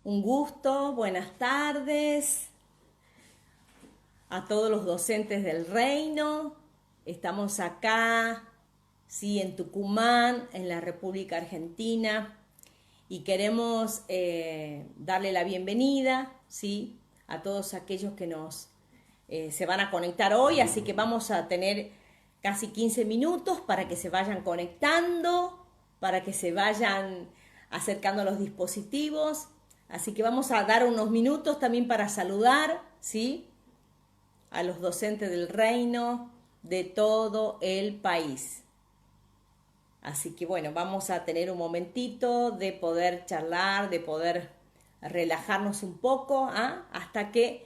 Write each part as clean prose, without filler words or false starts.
Un gusto, buenas tardes a todos los docentes del reino. Estamos acá, sí, en Tucumán, en la República Argentina, y queremos darle la bienvenida, sí, a todos aquellos que nos se van a conectar hoy, así que vamos a tener casi 15 minutos para que se vayan conectando, para que se vayan acercando a los dispositivos. Así que vamos a dar unos minutos también para saludar, ¿sí?, a los docentes del reino de todo el país. Así que bueno, vamos a tener un momentito de poder charlar, de poder relajarnos un poco, hasta que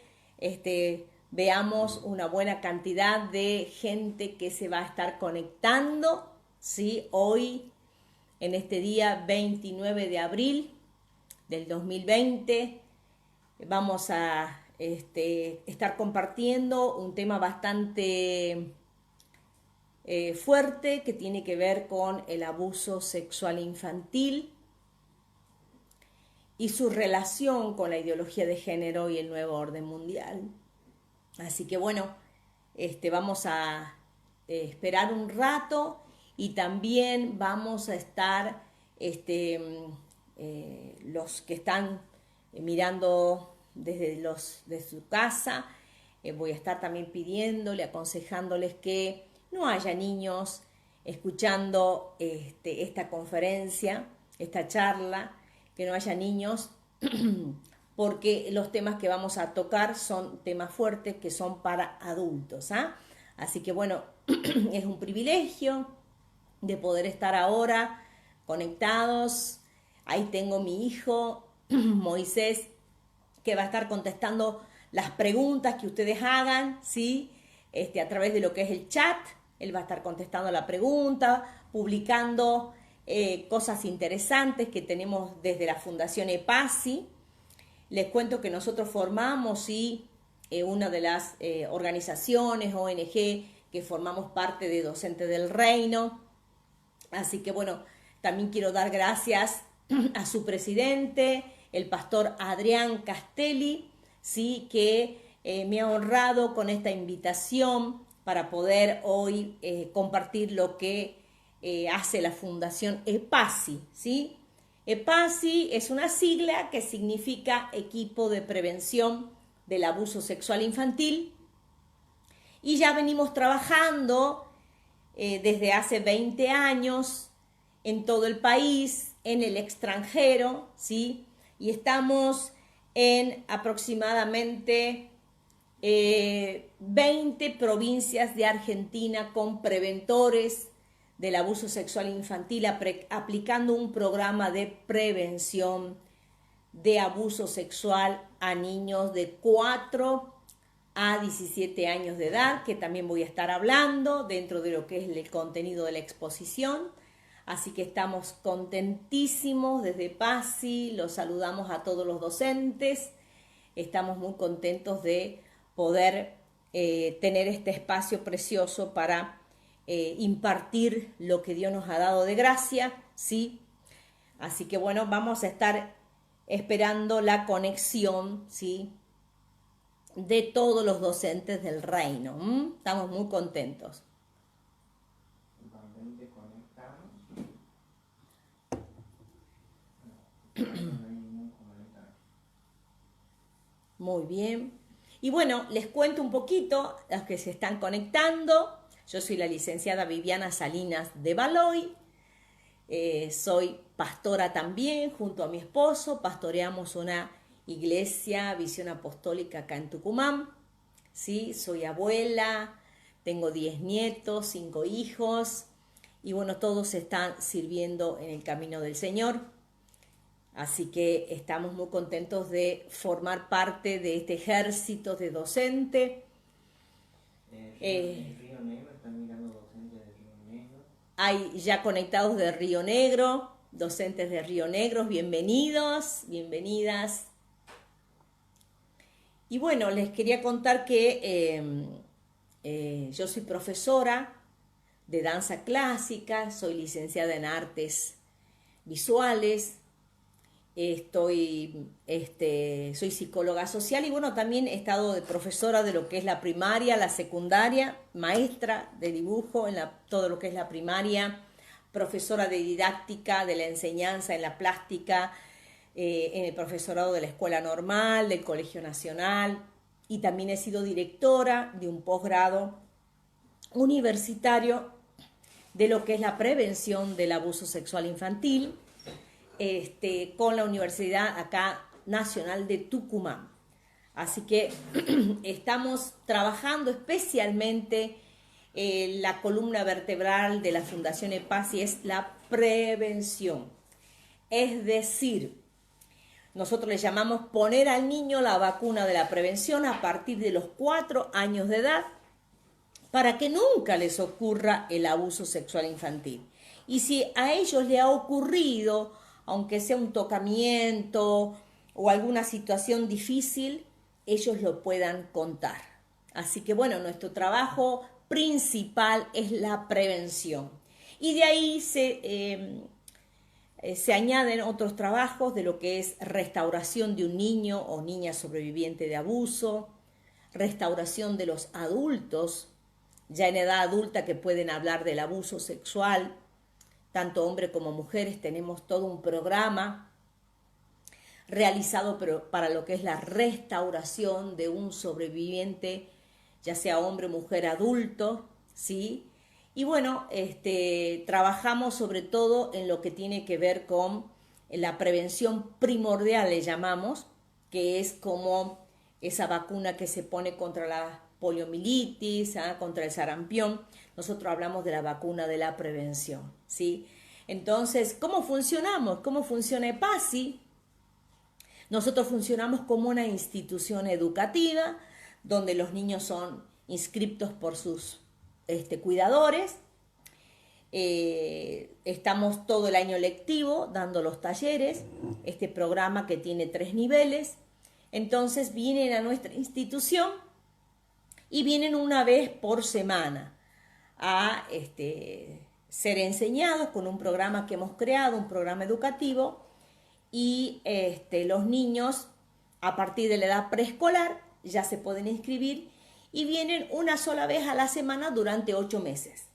veamos una buena cantidad de gente que se va a estar conectando, ¿sí?, hoy, en este día 29 de abril del 2020. Vamos a estar compartiendo un tema bastante fuerte que tiene que ver con el abuso sexual infantil y su relación con la ideología de género y el nuevo orden mundial. Así que bueno, vamos a esperar un rato, y también vamos a estar los que están mirando desde su casa, voy a estar también pidiéndole, aconsejándoles que no haya niños escuchando esta conferencia, esta charla, que no haya niños, porque los temas que vamos a tocar son temas fuertes que son para adultos, Así que bueno, es un privilegio de poder estar ahora conectados. Ahí tengo mi hijo Moisés, que va a estar contestando las preguntas que ustedes hagan, ¿sí? A través de lo que es el chat. Él va a estar contestando la pregunta, publicando cosas interesantes que tenemos desde la Fundación EPASI. Les cuento que nosotros formamos, ¿sí?, una de las organizaciones, ONG, que formamos parte de Docentes del Reino. Así que bueno, también quiero dar gracias a su presidente, el pastor Adrián Castelli, ¿sí?, que me ha honrado con esta invitación para poder hoy compartir lo que hace la Fundación EPASI, ¿sí? EPASI es una sigla que significa Equipo de Prevención del Abuso Sexual Infantil, y ya venimos trabajando desde hace 20 años en todo el país, en el extranjero, ¿sí? Y estamos en aproximadamente 20 provincias de Argentina con preventores del abuso sexual infantil, aplicando un programa de prevención de abuso sexual a niños de 4 a 17 años de edad, que también voy a estar hablando dentro de lo que es el contenido de la exposición. Así que estamos contentísimos desde PASI, los saludamos a todos los docentes, estamos muy contentos de poder tener este espacio precioso para impartir lo que Dios nos ha dado de gracia, ¿sí? Así que bueno, vamos a estar esperando la conexión, ¿sí?, de todos los docentes del reino. Estamos muy contentos. Muy bien. Y bueno, les cuento un poquito a los que se están conectando. Yo soy la licenciada Viviana Salinas de Baloy. Soy pastora también, junto a mi esposo. Pastoreamos una iglesia, Visión Apostólica, acá en Tucumán. ¿Sí? Soy abuela, tengo 10 nietos, 5 hijos. Y bueno, todos están sirviendo en el camino del Señor. Así que estamos muy contentos de formar parte de este ejército de docente. Río Negro, están mirando docentes de Río Negro. Hay ya conectados de Río Negro, docentes de Río Negro, bienvenidos, bienvenidas. Y bueno, les quería contar que yo soy profesora de danza clásica, soy licenciada en artes visuales. soy psicóloga social y bueno, también he estado de profesora de lo que es la primaria, la secundaria, maestra de dibujo en todo lo que es la primaria, profesora de didáctica, de la enseñanza en la plástica, en el profesorado de la Escuela Normal, del Colegio Nacional, y también he sido directora de un posgrado universitario de lo que es la prevención del abuso sexual infantil, con la Universidad acá Nacional de Tucumán. Así que estamos trabajando especialmente la columna vertebral de la Fundación EPASI es la prevención. Es decir, nosotros le llamamos poner al niño la vacuna de la prevención a partir de los 4 años de edad para que nunca les ocurra el abuso sexual infantil. Y si a ellos le ha ocurrido, aunque sea un tocamiento o alguna situación difícil, ellos lo puedan contar. Así que bueno, nuestro trabajo principal es la prevención. Y de ahí se añaden otros trabajos de lo que es restauración de un niño o niña sobreviviente de abuso, restauración de los adultos, ya en edad adulta que pueden hablar del abuso sexual, tanto hombres como mujeres. Tenemos todo un programa realizado para lo que es la restauración de un sobreviviente, ya sea hombre, mujer, adulto, ¿sí? Y bueno, trabajamos sobre todo en lo que tiene que ver con la prevención primordial, le llamamos, que es como esa vacuna que se pone contra la poliomielitis, contra el sarampión. Nosotros hablamos de la vacuna de la prevención, ¿sí? Entonces, ¿cómo funcionamos? ¿Cómo funciona EPASI? Nosotros funcionamos como una institución educativa donde los niños son inscriptos por sus cuidadores. Estamos todo el año lectivo dando los talleres, este programa que tiene 3 niveles. Entonces vienen a nuestra institución y vienen una vez por semana a ser enseñados con un programa que hemos creado, un programa educativo, y los niños a partir de la edad preescolar ya se pueden inscribir y vienen una sola vez a la semana durante 8 meses.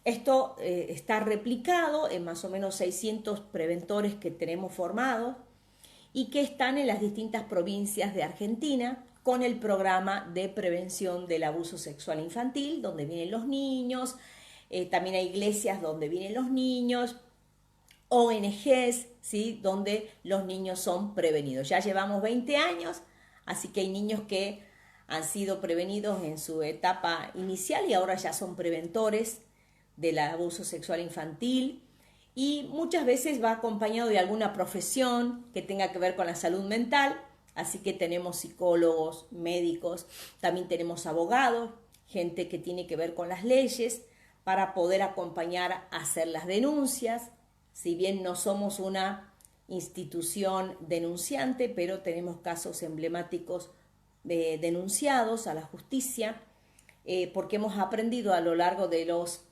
Esto está replicado en más o menos 600 preventores que tenemos formados y que están en las distintas provincias de Argentina con el programa de prevención del abuso sexual infantil, donde vienen los niños, también hay iglesias donde vienen los niños, ONGs, ¿sí? Donde los niños son prevenidos. Ya llevamos 20 años, así que hay niños que han sido prevenidos en su etapa inicial y ahora ya son preventores del abuso sexual infantil, y muchas veces va acompañado de alguna profesión que tenga que ver con la salud mental, así que tenemos psicólogos, médicos, también tenemos abogados, gente que tiene que ver con las leyes para poder acompañar a hacer las denuncias. Si bien no somos una institución denunciante, pero tenemos casos emblemáticos denunciados a la justicia, porque hemos aprendido a lo largo de los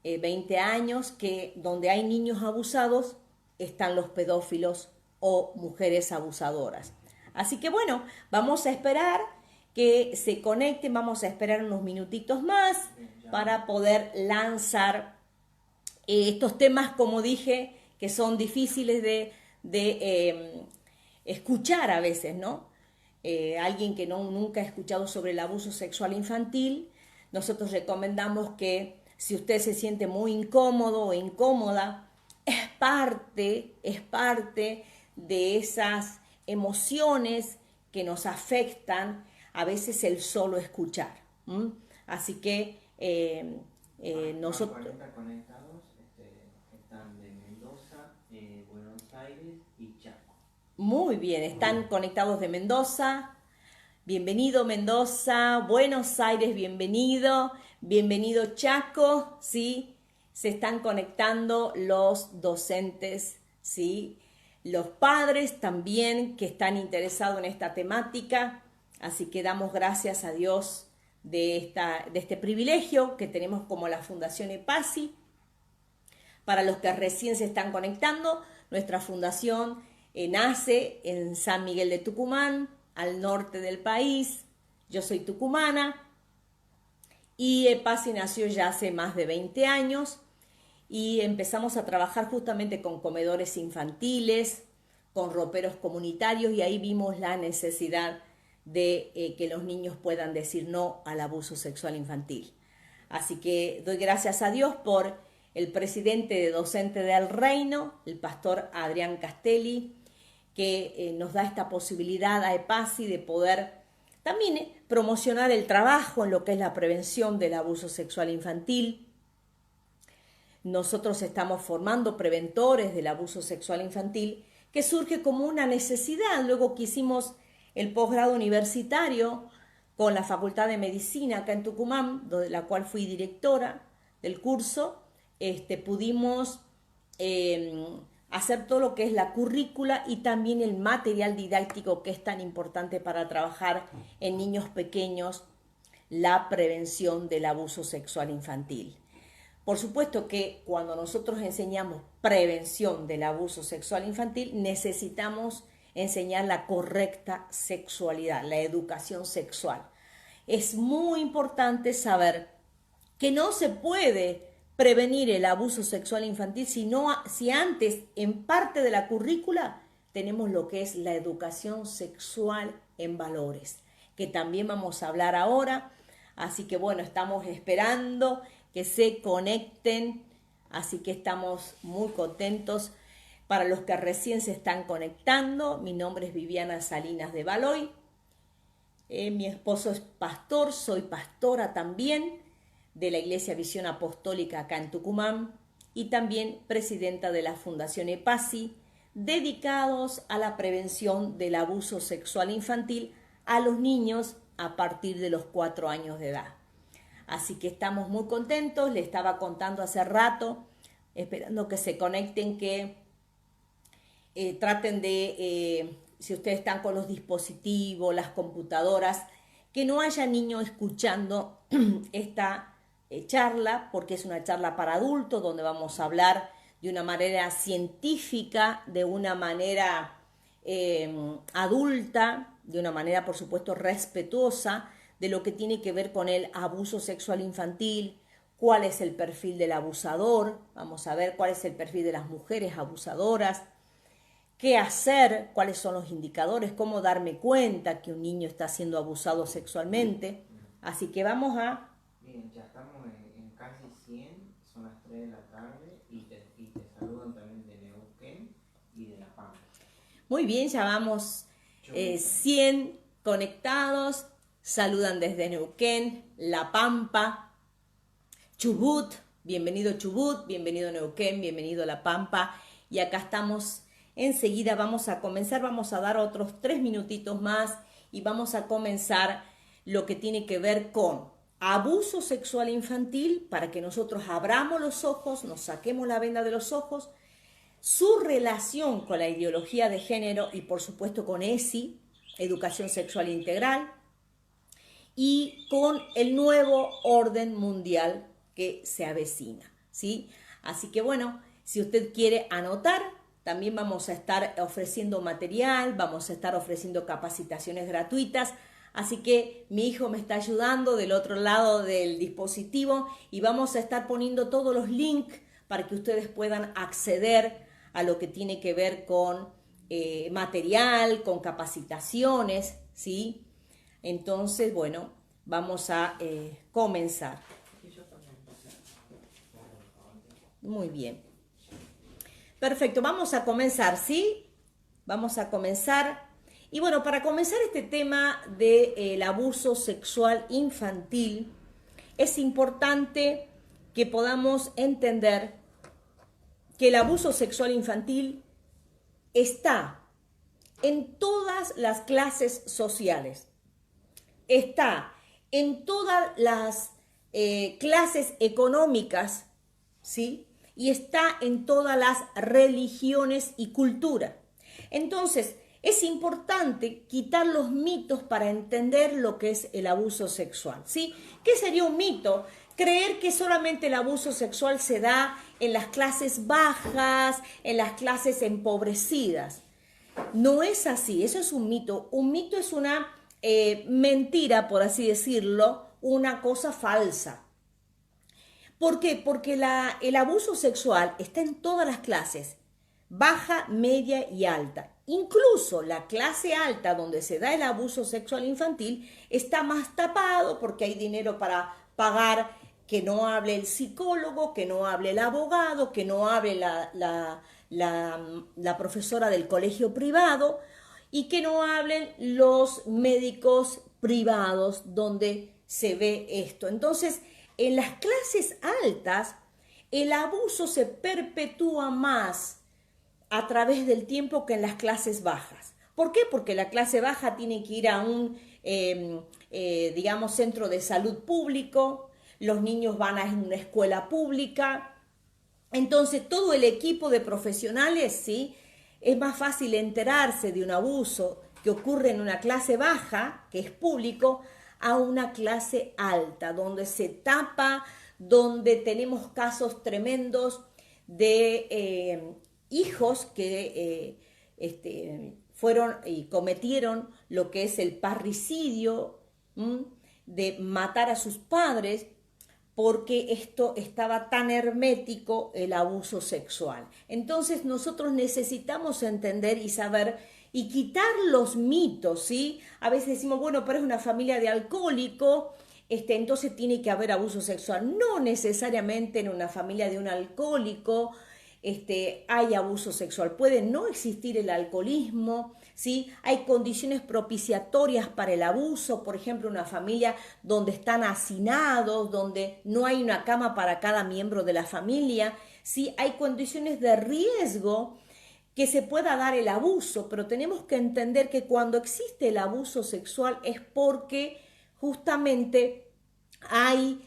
20 años que donde hay niños abusados están los pedófilos o mujeres abusadoras. Así que bueno, vamos a esperar que se conecten, vamos a esperar unos minutitos más para poder lanzar estos temas, como dije, que son difíciles de escuchar a veces, ¿no? Alguien que nunca ha escuchado sobre el abuso sexual infantil, nosotros recomendamos que si usted se siente muy incómodo o incómoda, es parte de esas emociones que nos afectan a veces el solo escuchar. Así que nosotros... 40 conectados están de Mendoza, Buenos Aires y Chaco. Muy bien, están conectados de Mendoza. Bienvenido Mendoza, Buenos Aires, bienvenido Chaco, ¿sí? Se están conectando los docentes, ¿sí? Los padres también que están interesados en esta temática, así que damos gracias a Dios de este privilegio que tenemos como la Fundación EPASI. Para los que recién se están conectando, Nuestra fundación nace en San Miguel de Tucumán, al norte del país. Yo soy tucumana y EPASI nació ya hace más de 20 años y empezamos a trabajar justamente con comedores infantiles, con roperos comunitarios, y ahí vimos la necesidad de que los niños puedan decir no al abuso sexual infantil. Así que doy gracias a Dios por el presidente de Docentes del Reino, el pastor Adrián Castelli, que nos da esta posibilidad a EPASI de poder también promocionar el trabajo en lo que es la prevención del abuso sexual infantil. Nosotros estamos formando preventores del abuso sexual infantil, que surge como una necesidad. Luego que hicimos el posgrado universitario con la Facultad de Medicina acá en Tucumán, de la cual fui directora del curso, pudimos hacer todo lo que es la currícula y también el material didáctico, que es tan importante para trabajar en niños pequeños la prevención del abuso sexual infantil. Por supuesto que cuando nosotros enseñamos prevención del abuso sexual infantil, necesitamos enseñar la correcta sexualidad, la educación sexual. Es muy importante saber que no se puede prevenir el abuso sexual infantil si antes, en parte de la currícula, tenemos lo que es la educación sexual en valores, que también vamos a hablar ahora. Así que bueno, estamos esperando que se conecten, así que estamos muy contentos. Para los que recién se están conectando, mi nombre es Viviana Salinas de Valoy, mi esposo es pastor, soy pastora también de la Iglesia Visión Apostólica acá en Tucumán y también presidenta de la Fundación EPASI, dedicados a la prevención del abuso sexual infantil a los niños a partir de los 4 años de edad. Así que estamos muy contentos, les estaba contando hace rato, esperando que se conecten, que traten de, si ustedes están con los dispositivos, las computadoras, que no haya niños escuchando esta charla, porque es una charla para adultos, donde vamos a hablar de una manera científica, de una manera adulta, de una manera, por supuesto, respetuosa, de lo que tiene que ver con el abuso sexual infantil, cuál es el perfil del abusador, vamos a ver cuál es el perfil de las mujeres abusadoras, qué hacer, cuáles son los indicadores, cómo darme cuenta que un niño está siendo abusado sexualmente. Así que vamos a... Bien, ya estamos en casi 100, son las 3 de la tarde y te saludan también de Neuquén y de La Pampa. Muy bien, ya vamos 100 conectados. Saludan desde Neuquén, La Pampa, Chubut, bienvenido Chubut, bienvenido Neuquén, bienvenido La Pampa. Y acá estamos, enseguida vamos a comenzar, vamos a dar otros 3 minutitos más y vamos a comenzar lo que tiene que ver con abuso sexual infantil, para que nosotros abramos los ojos, nos saquemos la venda de los ojos, su relación con la ideología de género y por supuesto con ESI, Educación Sexual Integral, y con el nuevo orden mundial que se avecina, ¿sí? Así que bueno, si usted quiere anotar, también vamos a estar ofreciendo material, vamos a estar ofreciendo capacitaciones gratuitas, así que mi hijo me está ayudando del otro lado del dispositivo y vamos a estar poniendo todos los links para que ustedes puedan acceder a lo que tiene que ver con material, con capacitaciones, ¿sí? Entonces, bueno, vamos a comenzar. Muy bien. Perfecto, vamos a comenzar, ¿sí? Vamos a comenzar. Y bueno, para comenzar este tema del abuso sexual infantil, es importante que podamos entender que el abuso sexual infantil está en todas las clases sociales, está en todas las clases económicas, ¿sí? Y está en todas las religiones y cultura. Entonces, es importante quitar los mitos para entender lo que es el abuso sexual, ¿sí? ¿Qué sería un mito? creer que solamente el abuso sexual se da en las clases bajas, en las clases empobrecidas. No es así, eso es un mito. Un mito es una mentira, por así decirlo, una cosa falsa. ¿Por qué? Porque el abuso sexual está en todas las clases, baja, media y alta. Incluso la clase alta, donde se da el abuso sexual infantil, está más tapado porque hay dinero para pagar que no hable el psicólogo, que no hable el abogado, que no hable la profesora del colegio privado y que no hablen los médicos privados donde se ve esto. Entonces, en las clases altas, el abuso se perpetúa más a través del tiempo que en las clases bajas. ¿Por qué? Porque la clase baja tiene que ir a un, digamos, centro de salud público, los niños van a una escuela pública, entonces todo el equipo de profesionales, ¿sí? Es más fácil enterarse de un abuso que ocurre en una clase baja, que es público, a una clase alta, donde se tapa, donde tenemos casos tremendos de hijos que fueron y cometieron lo que es el parricidio, de matar a sus padres, porque esto estaba tan hermético, el abuso sexual. Entonces nosotros necesitamos entender y saber y quitar los mitos, ¿sí? A veces decimos, bueno, pero es una familia de alcohólico, entonces tiene que haber abuso sexual. No necesariamente en una familia de un alcohólico hay abuso sexual. Puede no existir el alcoholismo, ¿sí? Hay condiciones propiciatorias para el abuso, por ejemplo, una familia donde están hacinados, donde no hay una cama para cada miembro de la familia, ¿sí? Hay condiciones de riesgo que se pueda dar el abuso, pero tenemos que entender que cuando existe el abuso sexual es porque justamente hay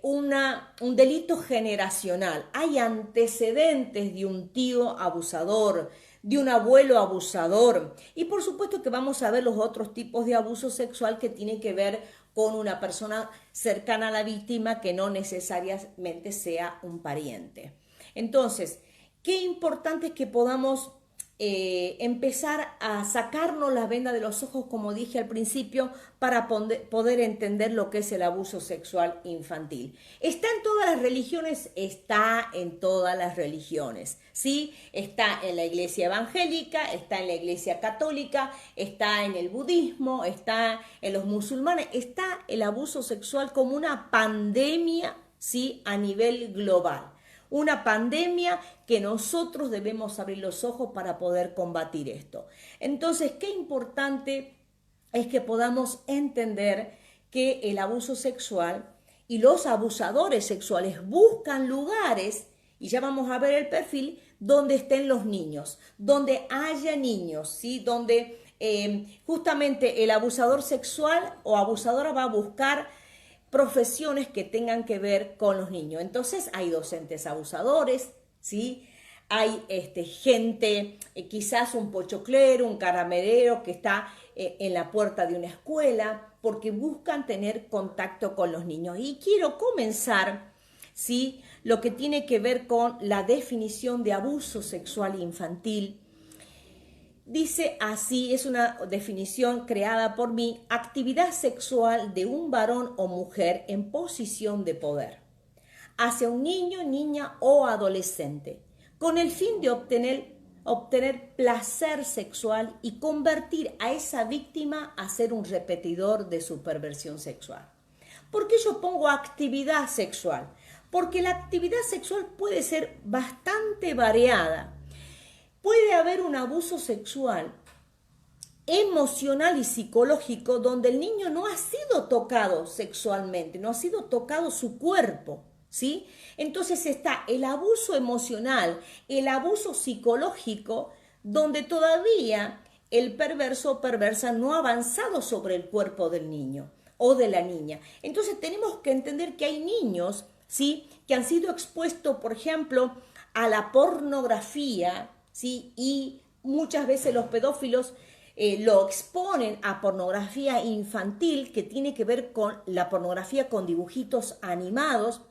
un delito generacional, hay antecedentes de un tío abusador, de un abuelo abusador, y por supuesto que vamos a ver los otros tipos de abuso sexual que tienen que ver con una persona cercana a la víctima que no necesariamente sea un pariente. Entonces, qué importante es que podamos empezar a sacarnos la venda de los ojos, como dije al principio, para poder entender lo que es el abuso sexual infantil. ¿Está en todas las religiones? Está en todas las religiones, ¿sí? Está en la iglesia evangélica, está en la iglesia católica, está en el budismo, está en los musulmanes, está el abuso sexual como una pandemia, ¿sí? A nivel global. Una pandemia que nosotros debemos abrir los ojos para poder combatir esto. Entonces, qué importante es que podamos entender que el abuso sexual y los abusadores sexuales buscan lugares, y ya vamos a ver el perfil, donde estén los niños, donde haya niños, ¿sí? Donde justamente el abusador sexual o abusadora va a buscar profesiones que tengan que ver con los niños. Entonces hay docentes abusadores, ¿sí? Hay gente, quizás un pochoclero, un caramelero que está en la puerta de una escuela, porque buscan tener contacto con los niños. Y quiero comenzar, ¿sí? Lo que tiene que ver con la definición de abuso sexual infantil. Dice así, es una definición creada por mí: actividad sexual de un varón o mujer en posición de poder hacia un niño, niña o adolescente, con el fin de obtener placer sexual y convertir a esa víctima a ser un repetidor de su perversión sexual. ¿Por qué yo pongo actividad sexual? Porque la actividad sexual puede ser bastante variada. Puede haber un abuso sexual emocional y psicológico donde el niño no ha sido tocado sexualmente, no ha sido tocado su cuerpo, ¿sí? Entonces está el abuso emocional, el abuso psicológico, donde todavía el perverso o perversa no ha avanzado sobre el cuerpo del niño o de la niña. Entonces tenemos que entender que hay niños, ¿sí?, que han sido expuestos, por ejemplo, a la pornografía, ¿sí? Y muchas veces los pedófilos lo exponen a pornografía infantil que tiene que ver con la pornografía con dibujitos animados.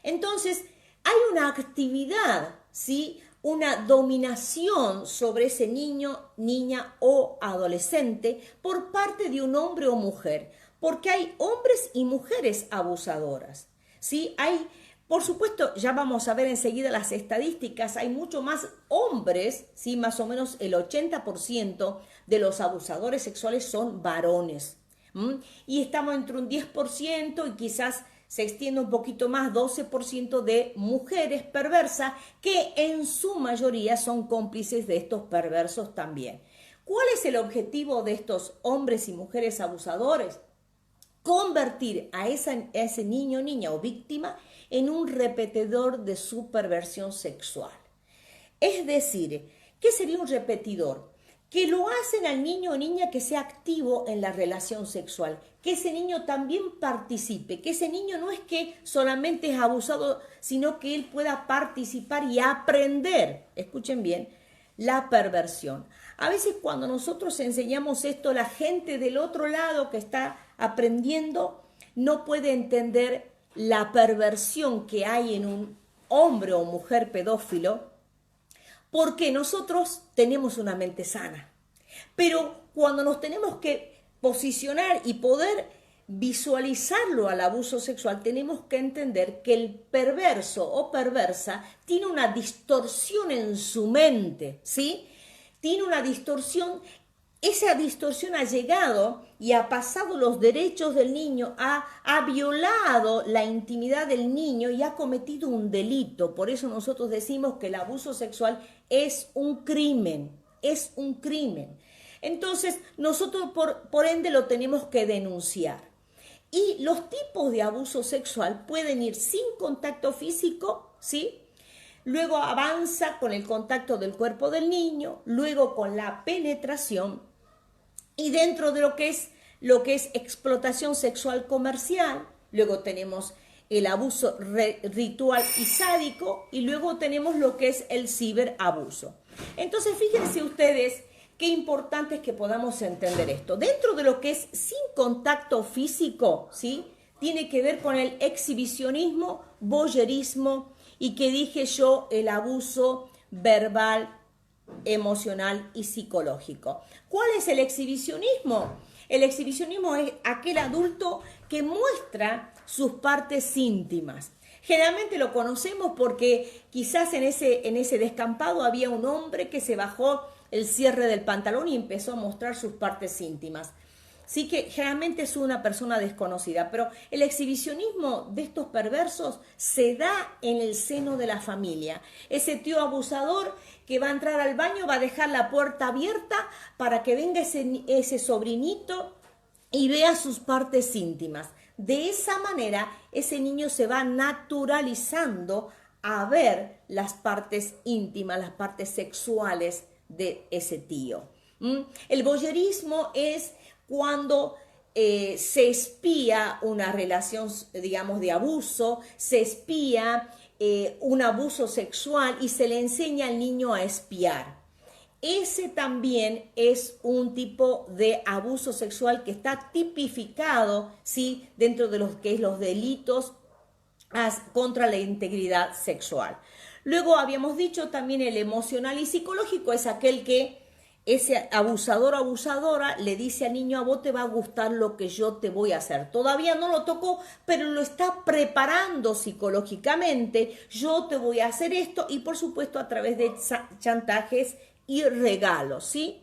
Entonces, hay una actividad, ¿sí? Una dominación sobre ese niño, niña o adolescente por parte de un hombre o mujer, porque hay hombres y mujeres abusadoras, ¿sí? Hay, por supuesto, ya vamos a ver enseguida las estadísticas, hay mucho más hombres, ¿sí? Más o menos el 80% de los abusadores sexuales son varones, y estamos entre un 10% y quizás se extiende un poquito más, 12% de mujeres perversas que en su mayoría son cómplices de estos perversos también. ¿Cuál es el objetivo de estos hombres y mujeres abusadores? Convertir a ese niño, niña o víctima en un repetidor de su perversión sexual. Es decir, ¿qué sería un repetidor? Que lo hacen al niño o niña que sea activo en la relación sexual, que ese niño también participe, que ese niño no es que solamente es abusado, sino que él pueda participar y aprender, escuchen bien, la perversión. A veces cuando nosotros enseñamos esto, la gente del otro lado que está aprendiendo no puede entender la perversión que hay en un hombre o mujer pedófilo, porque nosotros tenemos una mente sana. Pero cuando nos tenemos que posicionar y poder visualizarlo al abuso sexual, tenemos que entender que el perverso o perversa tiene una distorsión en su mente, ¿sí? Tiene una distorsión. Esa distorsión ha llegado y ha pasado los derechos del niño, ha violado la intimidad del niño y ha cometido un delito. Por eso nosotros decimos que el abuso sexual es un crimen, es un crimen. Entonces nosotros por ende lo tenemos que denunciar. Y los tipos de abuso sexual pueden ir sin contacto físico, ¿sí? Luego avanza con el contacto del cuerpo del niño, luego con la penetración, y dentro de lo que es explotación sexual comercial, luego tenemos el abuso ritual y sádico, y luego tenemos lo que es el ciberabuso. Entonces, fíjense ustedes qué importante es que podamos entender esto. Dentro de lo que es sin contacto físico, ¿sí? Tiene que ver con el exhibicionismo, voyeurismo, y que dije yo, el abuso verbal, emocional y psicológico. ¿Cuál es el exhibicionismo? El exhibicionismo es aquel adulto que muestra sus partes íntimas. Generalmente lo conocemos porque quizás en ese descampado había un hombre que se bajó el cierre del pantalón y empezó a mostrar sus partes íntimas. Sí, que generalmente es una persona desconocida, pero el exhibicionismo de estos perversos se da en el seno de la familia. Ese tío abusador que va a entrar al baño va a dejar la puerta abierta para que venga ese sobrinito y vea sus partes íntimas. De esa manera, ese niño se va naturalizando a ver las partes íntimas, las partes sexuales de ese tío. El voyeurismo es cuando se espía una relación, digamos, de abuso, se espía un abuso sexual y se le enseña al niño a espiar. Ese también es un tipo de abuso sexual que está tipificado, ¿sí?, dentro de los que es los delitos contra la integridad sexual. Luego habíamos dicho también el emocional y psicológico, es aquel que ese abusador o abusadora le dice al niño: a vos te va a gustar lo que yo te voy a hacer. Todavía no lo tocó, pero lo está preparando psicológicamente. Yo te voy a hacer esto, y por supuesto a través de chantajes y regalos, ¿sí?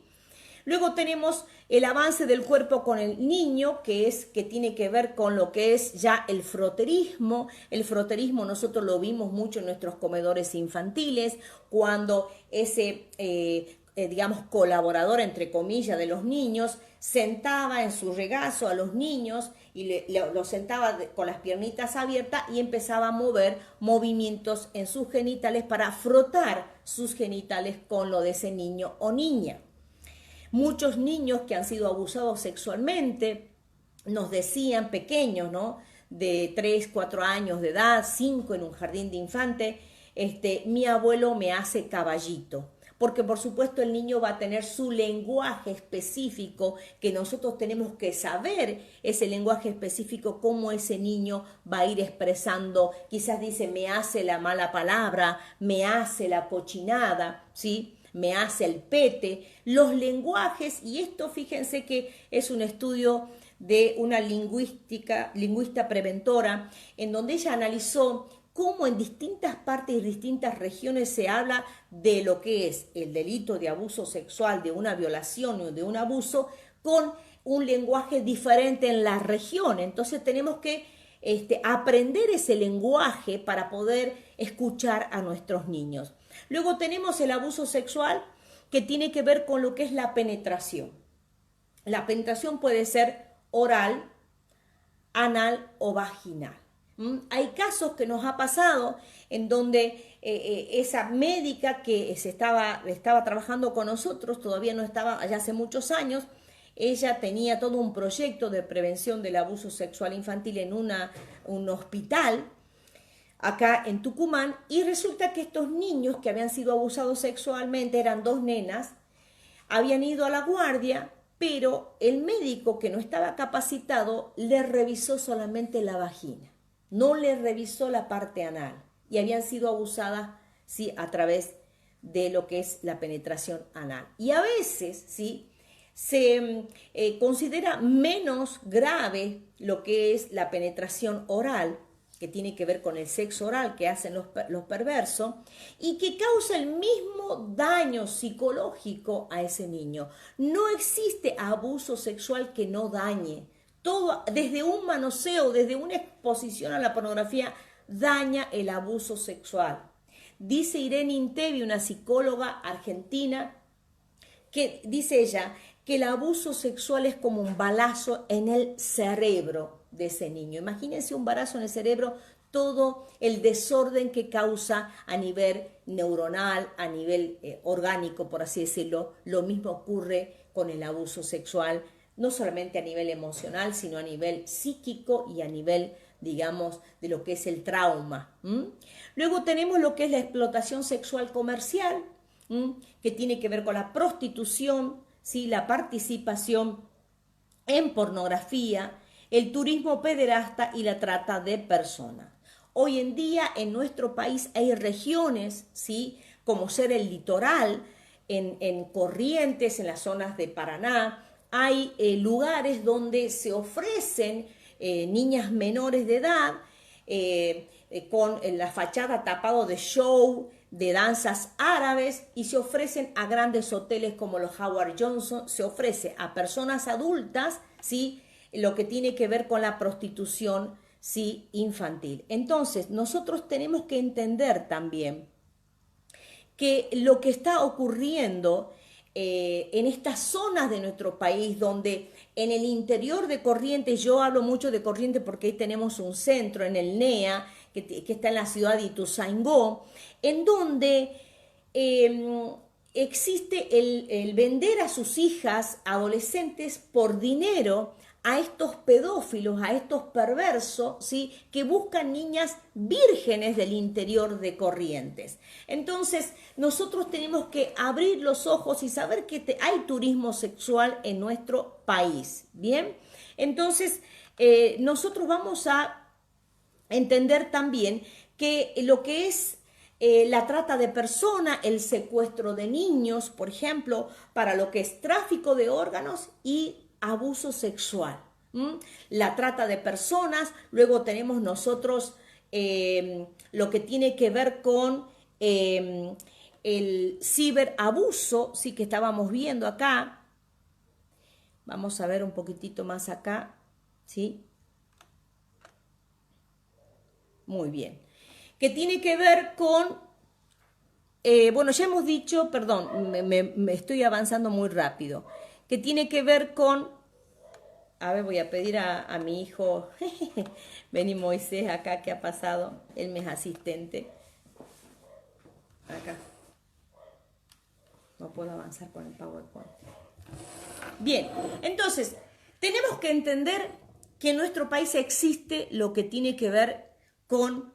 Luego tenemos el avance del cuerpo con el niño, que tiene que ver con lo que es ya el froterismo. El froterismo nosotros lo vimos mucho en nuestros comedores infantiles, cuando ese digamos, colaborador, entre comillas, de los niños, sentaba en su regazo a los niños y los sentaba con las piernitas abiertas y empezaba a mover movimientos en sus genitales para frotar sus genitales con lo de ese niño o niña. Muchos niños que han sido abusados sexualmente nos decían, pequeños, ¿no?, de 3, 4 años de edad, 5 en un jardín de infante, mi abuelo me hace caballito. porque por supuesto el niño va a tener su lenguaje específico, que nosotros tenemos que saber ese lenguaje específico, cómo ese niño va a ir expresando. Quizás dice, me hace la mala palabra, me hace la cochinada, ¿sí? Me hace el pete, los lenguajes, y esto fíjense que es un estudio de una lingüista preventora, en donde ella analizó cómo en distintas partes y distintas regiones se habla de lo que es el delito de abuso sexual, de una violación o de un abuso, con un lenguaje diferente en la región. Entonces tenemos que aprender ese lenguaje para poder escuchar a nuestros niños. Luego tenemos el abuso sexual, que tiene que ver con lo que es la penetración. La penetración puede ser oral, anal o vaginal. Hay casos que nos ha pasado en donde esa médica que estaba trabajando con nosotros, todavía no estaba, allá hace muchos años, ella tenía todo un proyecto de prevención del abuso sexual infantil en un hospital acá en Tucumán, y resulta que estos niños que habían sido abusados sexualmente, eran 2 nenas, habían ido a la guardia, pero el médico, que no estaba capacitado, le revisó solamente la vagina, no le revisó la parte anal, y habían sido abusadas, sí, a través de lo que es la penetración anal. Y a veces, sí, se considera menos grave lo que es la penetración oral, que tiene que ver con el sexo oral que hacen los perversos, y que causa el mismo daño psicológico a ese niño. No existe abuso sexual que no dañe. Todo, desde un manoseo, desde una exposición a la pornografía, daña el abuso sexual. Dice Irene Intevi, una psicóloga argentina, que dice ella que el abuso sexual es como un balazo en el cerebro de ese niño. Imagínense un balazo en el cerebro, todo el desorden que causa a nivel neuronal, a nivel orgánico, por así decirlo. Lo mismo ocurre con el abuso sexual, no solamente a nivel emocional, sino a nivel psíquico y a nivel, digamos, de lo que es el trauma. Luego tenemos lo que es la explotación sexual comercial, que tiene que ver con la prostitución, ¿sí? La participación en pornografía, el turismo pederasta y la trata de personas. Hoy en día en nuestro país hay regiones, ¿sí? Como ser el litoral, en Corrientes, en las zonas de Paraná, hay lugares donde se ofrecen niñas menores de edad con la fachada tapado de show, de danzas árabes, y se ofrecen a grandes hoteles como los Howard Johnson, se ofrece a personas adultas, ¿sí? Lo que tiene que ver con la prostitución, ¿sí? Infantil. Entonces, nosotros tenemos que entender también que lo que está ocurriendo en estas zonas de nuestro país, donde en el interior de Corrientes, yo hablo mucho de Corrientes porque ahí tenemos un centro en el NEA, que está en la ciudad de Ituzaingó, en donde existe el vender a sus hijas adolescentes por dinero a estos pedófilos, a estos perversos, ¿sí? Que buscan niñas vírgenes del interior de Corrientes. Entonces, nosotros tenemos que abrir los ojos y saber que hay turismo sexual en nuestro país, ¿bien? Entonces, nosotros vamos a entender también que lo que es la trata de personas, el secuestro de niños, por ejemplo, para lo que es tráfico de órganos y abuso sexual, la trata de personas. Luego tenemos nosotros lo que tiene que ver con el ciberabuso, sí, que estábamos viendo acá. Vamos a ver un poquitito más acá, ¿sí? Muy bien. Que tiene que ver con, bueno, ya hemos dicho, perdón, me estoy avanzando muy rápido, que tiene que ver con, a ver, voy a pedir a mi hijo, Beni Moisés, acá, ¿qué ha pasado? Él me es asistente. Acá. No puedo avanzar con el PowerPoint. Bien, entonces, tenemos que entender que en nuestro país existe lo que tiene que ver con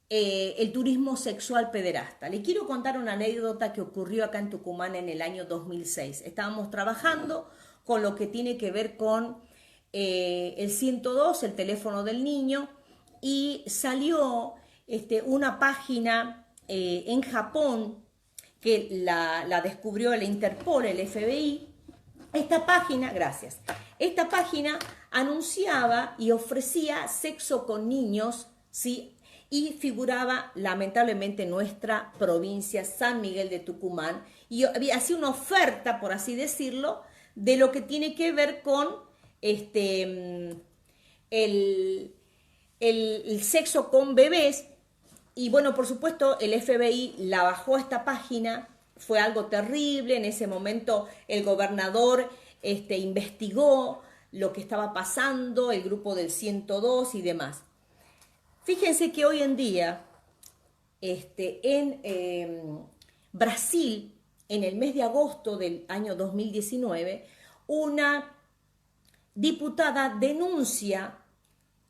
el turismo sexual pederasta. Le quiero contar una anécdota que ocurrió acá en Tucumán en el año 2006. Estábamos trabajando con lo que tiene que ver con el 102, el teléfono del niño, y salió una página en Japón que la descubrió el Interpol, el FBI. Esta página, gracias, esta página anunciaba y ofrecía sexo con niños, ¿sí? Y figuraba lamentablemente nuestra provincia, San Miguel de Tucumán, y hacía una oferta, por así decirlo, de lo que tiene que ver con el sexo con bebés. Y bueno, por supuesto, el FBI la bajó a esta página. Fue algo terrible. En ese momento el gobernador investigó lo que estaba pasando, el grupo del 102 y demás. Fíjense que hoy en día en Brasil, en el mes de agosto del año 2019, una diputada denuncia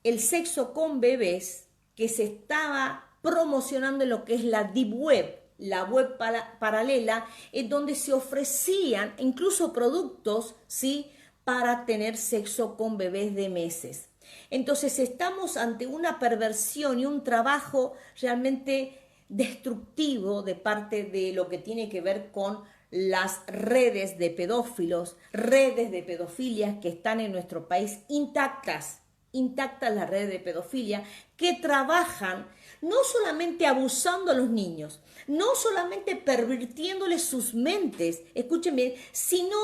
el sexo con bebés que se estaba promocionando en lo que es la Deep Web, la web paralela, en donde se ofrecían incluso productos, ¿sí?, para tener sexo con bebés de meses. Entonces estamos ante una perversión y un trabajo realmente destructivo de parte de lo que tiene que ver con las redes de pedófilos, redes de pedofilia que están en nuestro país intactas las redes de pedofilia, que trabajan no solamente abusando a los niños, no solamente pervirtiéndoles sus mentes, escuchen bien, sino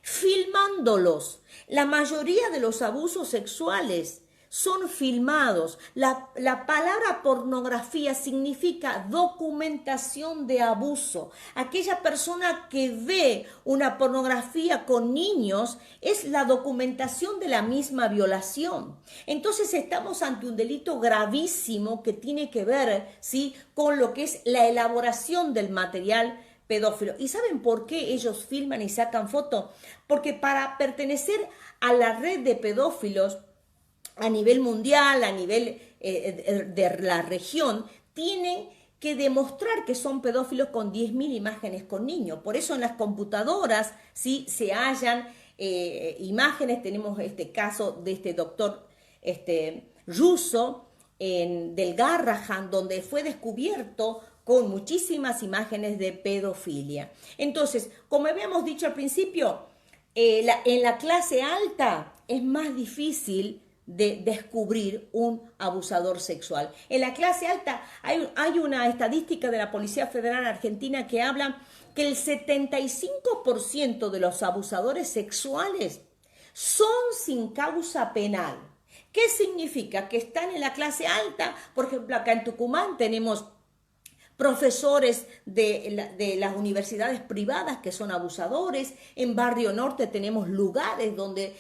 filmándolos. La mayoría de los abusos sexuales son filmados. La palabra pornografía significa documentación de abuso. Aquella persona que ve una pornografía con niños es la documentación de la misma violación. Entonces estamos ante un delito gravísimo que tiene que ver, ¿sí?, con lo que es la elaboración del material pedófilo. ¿Y saben por qué ellos filman y sacan foto? Porque para pertenecer a la red de pedófilos a nivel mundial, a nivel de la región, tienen que demostrar que son pedófilos con 10.000 imágenes con niños. Por eso en las computadoras, ¿sí?, se hallan imágenes. Tenemos este caso de este doctor ruso del Garrahan, donde fue descubierto con muchísimas imágenes de pedofilia. Entonces, como habíamos dicho al principio, en la clase alta es más difícil de descubrir un abusador sexual. En la clase alta hay una estadística de la Policía Federal Argentina que habla que el 75% de los abusadores sexuales son sin causa penal. ¿Qué significa? Que están en la clase alta. Por ejemplo, acá en Tucumán tenemos profesores de las universidades privadas que son abusadores. En Barrio Norte tenemos lugares donde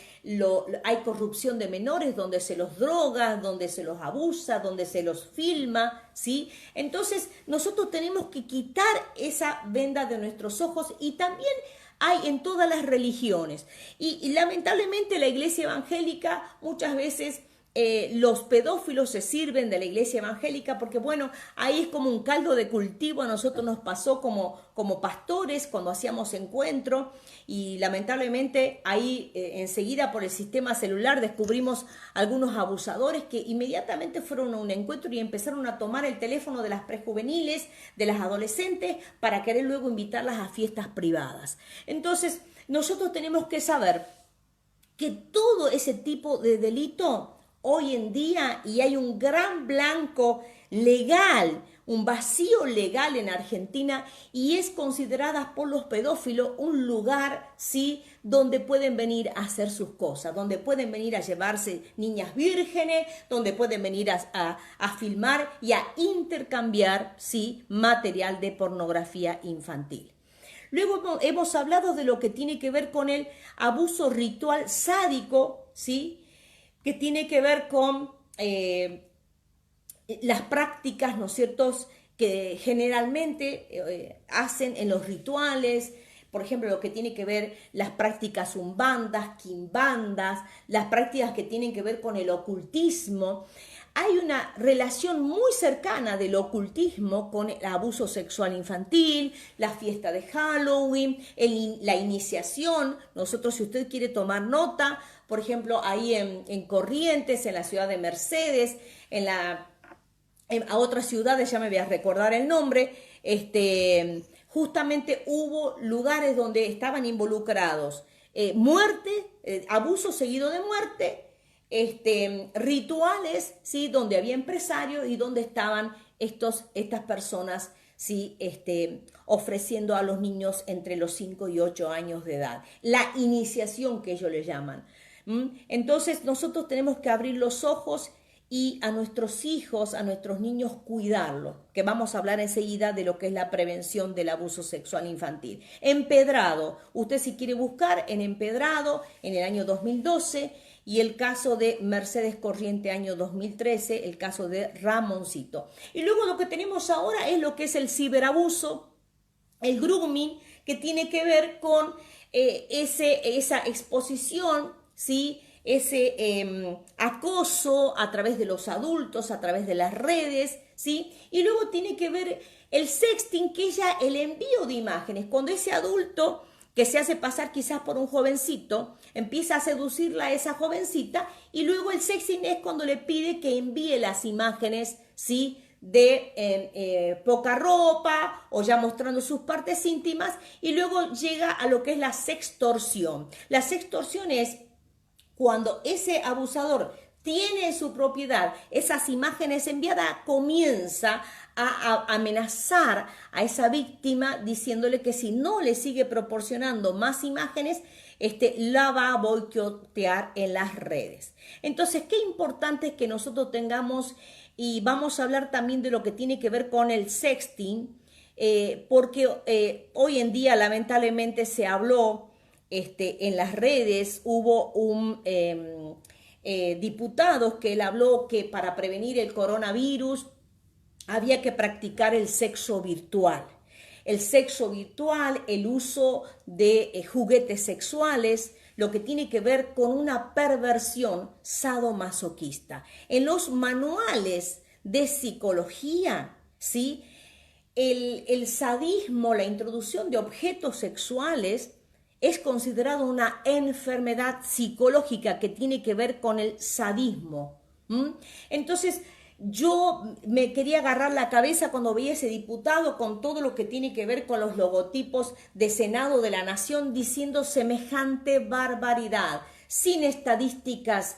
hay corrupción de menores, donde se los droga, donde se los abusa, donde se los filma, ¿sí? Entonces nosotros tenemos que quitar esa venda de nuestros ojos, y también hay en todas las religiones. Y lamentablemente la iglesia evangélica muchas veces los pedófilos se sirven de la iglesia evangélica porque, bueno, ahí es como un caldo de cultivo. A nosotros nos pasó como pastores cuando hacíamos encuentro, y lamentablemente ahí enseguida por el sistema celular descubrimos algunos abusadores que inmediatamente fueron a un encuentro y empezaron a tomar el teléfono de las prejuveniles, de las adolescentes, para querer luego invitarlas a fiestas privadas. Entonces nosotros tenemos que saber que todo ese tipo de delito hoy en día, y hay un gran blanco legal, un vacío legal en Argentina, y es considerada por los pedófilos un lugar, sí, donde pueden venir a hacer sus cosas, donde pueden venir a llevarse niñas vírgenes, donde pueden venir a filmar y a intercambiar, sí, material de pornografía infantil. Luego hemos hablado de lo que tiene que ver con el abuso ritual sádico, ¿sí?, que tiene que ver con las prácticas, ¿no es cierto?, que generalmente hacen en los rituales. Por ejemplo, lo que tiene que ver las prácticas umbandas, quimbandas, las prácticas que tienen que ver con el ocultismo. hay una relación muy cercana del ocultismo con el abuso sexual infantil, la fiesta de Halloween, la iniciación. Nosotros, si usted quiere tomar nota, por ejemplo, ahí en Corrientes, en la ciudad de Mercedes, a otras ciudades, ya me voy a recordar el nombre, justamente hubo lugares donde estaban involucrados muerte, abuso seguido de muerte, rituales, ¿sí? Donde había empresarios y donde estaban estas personas, ¿sí? Ofreciendo a los niños entre los 5 y 8 años de edad. La iniciación que ellos le llaman. Entonces nosotros tenemos que abrir los ojos y a nuestros hijos, a nuestros niños, cuidarlos, que vamos a hablar enseguida de lo que es la prevención del abuso sexual infantil. Empedrado, usted si quiere buscar en Empedrado, en el año 2012, y el caso de Mercedes Corriente, año 2013, el caso de Ramoncito. Y luego lo que tenemos ahora es lo que es el ciberabuso, el grooming, que tiene que ver con esa exposición, ¿sí? Ese acoso a través de los adultos, a través de las redes, ¿sí? Y luego tiene que ver el sexting, que es ya el envío de imágenes, cuando ese adulto que se hace pasar quizás por un jovencito, empieza a seducirla a esa jovencita, y luego el sexting es cuando le pide que envíe las imágenes, ¿sí? De poca ropa o ya mostrando sus partes íntimas, y luego llega a lo que es la sextorsión. La sextorsión es cuando ese abusador tiene en su propiedad esas imágenes enviadas, comienza a amenazar a esa víctima diciéndole que si no le sigue proporcionando más imágenes, la va a boicotear en las redes. Entonces, qué importante es que nosotros tengamos, y vamos a hablar también de lo que tiene que ver con el sexting, porque hoy en día lamentablemente se habló en las redes, hubo un diputado que él habló que para prevenir el coronavirus había que practicar el sexo virtual. El sexo virtual, el uso de juguetes sexuales, lo que tiene que ver con una perversión sadomasoquista. En los manuales de psicología, ¿sí? El sadismo, la introducción de objetos sexuales, es considerado una enfermedad psicológica que tiene que ver con el sadismo. Entonces, yo me quería agarrar la cabeza cuando veía ese diputado con todo lo que tiene que ver con los logotipos de Senado de la Nación diciendo semejante barbaridad, sin estadísticas,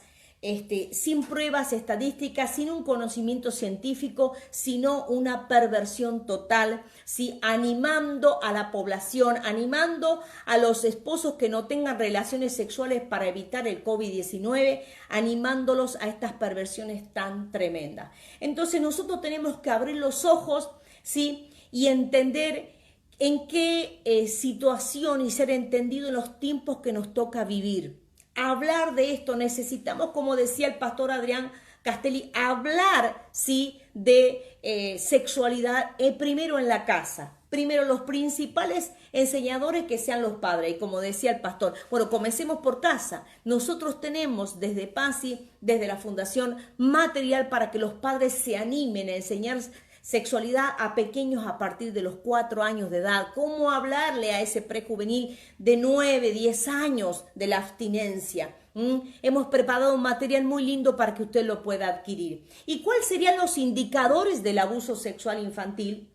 sin pruebas estadísticas, sin un conocimiento científico, sino una perversión total, ¿sí? Animando a la población, animando a los esposos que no tengan relaciones sexuales para evitar el COVID-19, animándolos a estas perversiones tan tremendas. Entonces nosotros tenemos que abrir los ojos, ¿sí? Y entender en qué situación y ser entendido en los tiempos que nos toca vivir. Hablar de esto, necesitamos, como decía el pastor Adrián Castelli, hablar, ¿sí? De sexualidad primero en la casa. Primero los principales enseñadores que sean los padres. Y como decía el pastor, bueno, comencemos por casa. Nosotros tenemos desde PASI, desde la Fundación, material para que los padres se animen a enseñar sexualidad a pequeños a partir de los 4 años de edad. Cómo hablarle a ese prejuvenil de 9, 10 años de la abstinencia. Hemos preparado un material muy lindo para que usted lo pueda adquirir. ¿Y cuáles serían los indicadores del abuso sexual infantil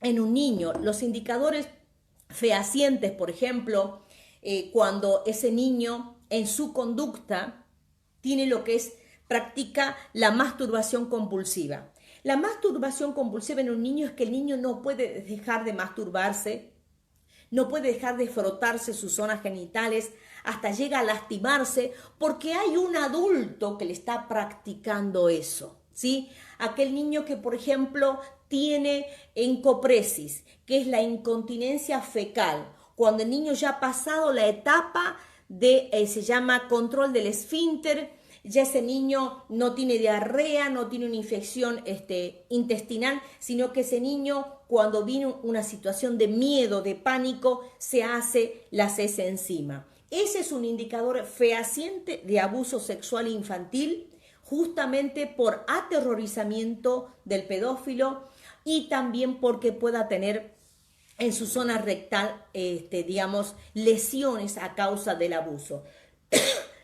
en un niño? Los indicadores fehacientes, por ejemplo, cuando ese niño en su conducta tiene lo que es practica la masturbación compulsiva. La masturbación compulsiva en un niño es que el niño no puede dejar de masturbarse, no puede dejar de frotarse sus zonas genitales, hasta llega a lastimarse porque hay un adulto que le está practicando eso, ¿sí? Aquel niño que, por ejemplo, tiene encopresis, que es la incontinencia fecal, cuando el niño ya ha pasado la etapa de, se llama control del esfínter, ya ese niño no tiene diarrea, no tiene una infección intestinal, sino que ese niño, cuando viene una situación de miedo, de pánico, se hace las heces encima. Ese es un indicador fehaciente de abuso sexual infantil, justamente por aterrorizamiento del pedófilo y también porque pueda tener en su zona rectal, digamos, lesiones a causa del abuso.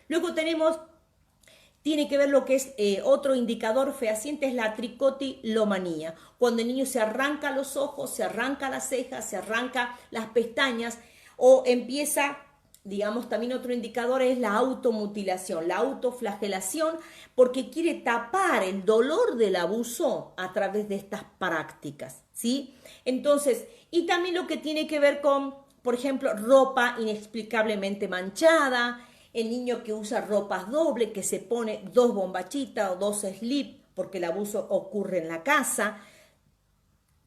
Luego tiene que ver lo que es otro indicador fehaciente, es la tricotilomanía. Cuando el niño se arranca los ojos, se arranca las cejas, se arranca las pestañas o empieza, digamos, también otro indicador es la automutilación, la autoflagelación, porque quiere tapar el dolor del abuso a través de estas prácticas, ¿sí? Entonces, y también lo que tiene que ver con, por ejemplo, ropa inexplicablemente manchada, el niño que usa ropas doble, que se pone 2 bombachitas o 2 slip porque el abuso ocurre en la casa.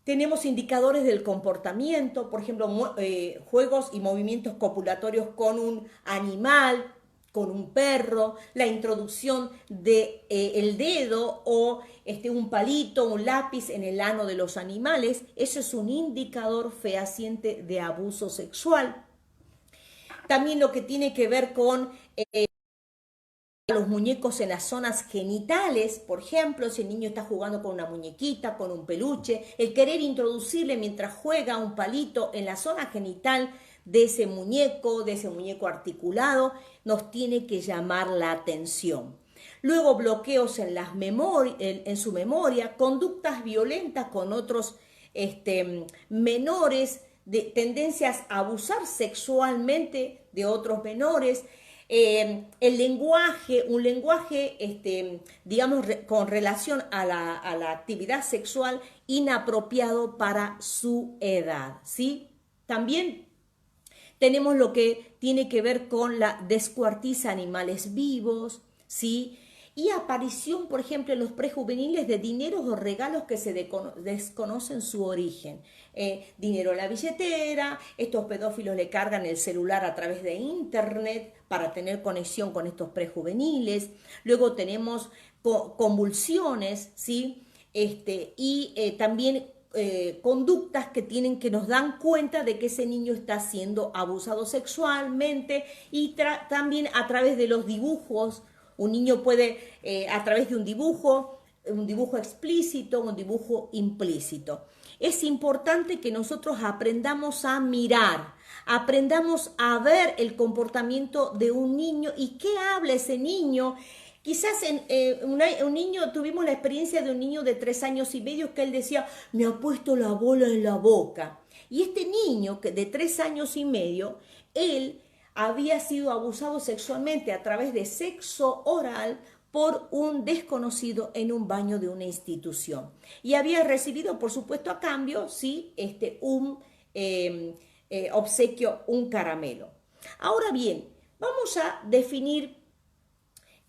Tenemos indicadores del comportamiento, por ejemplo, juegos y movimientos copulatorios con un animal, con un perro, la introducción de el dedo o un palito, un lápiz en el ano de los animales. Eso es un indicador fehaciente de abuso sexual. También lo que tiene que ver con los muñecos en las zonas genitales, por ejemplo, si el niño está jugando con una muñequita, con un peluche, el querer introducirle mientras juega un palito en la zona genital de ese muñeco articulado, nos tiene que llamar la atención. Luego bloqueos en su memoria, conductas violentas con otros menores, tendencias a abusar sexualmente de otros menores, el lenguaje, un lenguaje, digamos, con relación a la actividad sexual inapropiado para su edad, ¿sí? También tenemos lo que tiene que ver con la descuartiza animales vivos, ¿sí? Y aparición, por ejemplo, en los prejuveniles de dineros o regalos que se desconocen su origen. Dinero en la billetera, estos pedófilos le cargan el celular a través de internet para tener conexión con estos prejuveniles. Luego tenemos convulsiones, ¿sí? También conductas que nos dan cuenta de que ese niño está siendo abusado sexualmente y también a través de los dibujos. Un niño puede, a través de un dibujo explícito, un dibujo implícito. Es importante que nosotros aprendamos a mirar, aprendamos a ver el comportamiento de un niño y qué habla ese niño. Quizás un niño, tuvimos la experiencia de un niño de 3 años y medio que él decía, me ha puesto la bola en la boca. Y este niño de 3 años y medio, él había sido abusado sexualmente a través de sexo oral por un desconocido en un baño de una institución. Y había recibido, por supuesto, a cambio, sí, un obsequio, un caramelo. Ahora bien, vamos a definir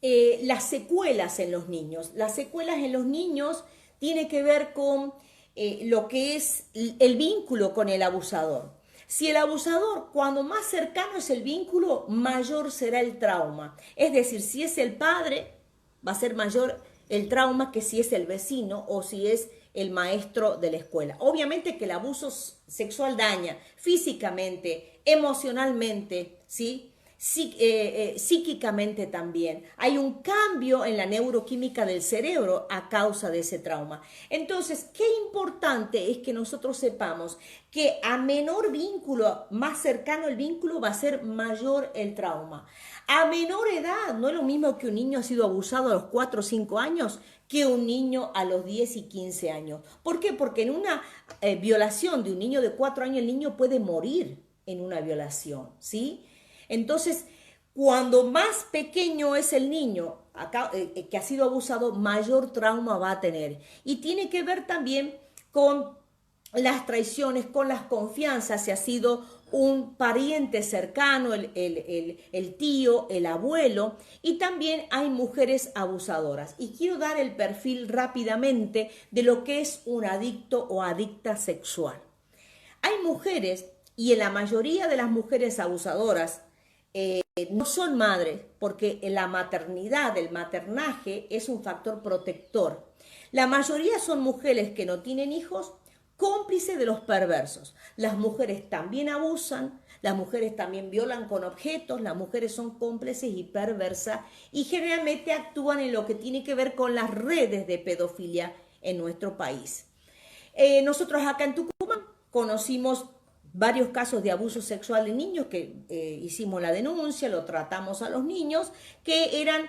las secuelas en los niños. Las secuelas en los niños tiene que ver con lo que es el vínculo con el abusador. Si el abusador, cuando más cercano es el vínculo, mayor será el trauma. Es decir, si es el padre, va a ser mayor el trauma que si es el vecino o si es el maestro de la escuela. Obviamente que el abuso sexual daña físicamente, emocionalmente, ¿sí? Psíquicamente también. Hay un cambio en la neuroquímica del cerebro a causa de ese trauma. Entonces, qué importante es que nosotros sepamos que a menor vínculo, más cercano el vínculo, va a ser mayor el trauma. A menor edad, no es lo mismo que un niño ha sido abusado a los 4 o 5 años que un niño a los 10 y 15 años. ¿Por qué? Porque en una violación de un niño de 4 años, el niño puede morir en una violación, ¿sí? Entonces, cuando más pequeño es el niño que ha sido abusado, mayor trauma va a tener. Y tiene que ver también con las traiciones, con las confianzas, si ha sido un pariente cercano, el tío, el abuelo, y también hay mujeres abusadoras. Y quiero dar el perfil rápidamente de lo que es un adicto o adicta sexual. Hay mujeres, y en la mayoría de las mujeres abusadoras, no son madres, porque la maternidad, el maternaje es un factor protector. La mayoría son mujeres que no tienen hijos, cómplices de los perversos. Las mujeres también abusan, las mujeres también violan con objetos, las mujeres son cómplices y perversas y generalmente actúan en lo que tiene que ver con las redes de pedofilia en nuestro país. Nosotros acá en Tucumán conocimos varios casos de abuso sexual de niños que hicimos la denuncia, lo tratamos a los niños, que eran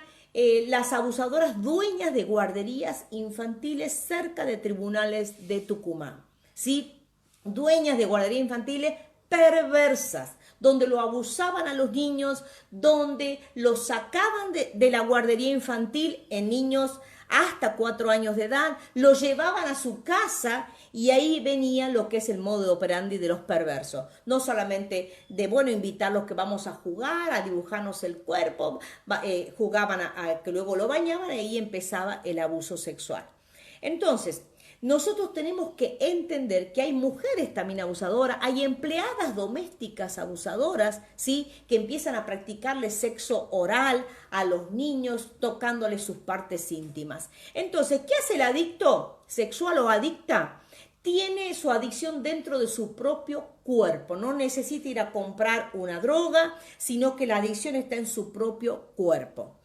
las abusadoras dueñas de guarderías infantiles cerca de tribunales de Tucumán, ¿sí? Dueñas de guarderías infantiles perversas, donde lo abusaban a los niños, donde los sacaban de la guardería infantil en niños hasta 4 años de edad, lo llevaban a su casa y ahí venía lo que es el modo operandi de los perversos. No solamente de, bueno, invitarlos que vamos a jugar, a dibujarnos el cuerpo, jugaban a que luego lo bañaban y ahí empezaba el abuso sexual. Entonces, nosotros tenemos que entender que hay mujeres también abusadoras, hay empleadas domésticas abusadoras, ¿sí? Que empiezan a practicarle sexo oral a los niños, tocándoles sus partes íntimas. Entonces, ¿qué hace el adicto sexual o adicta? Tiene su adicción dentro de su propio cuerpo, no necesita ir a comprar una droga, sino que la adicción está en su propio cuerpo.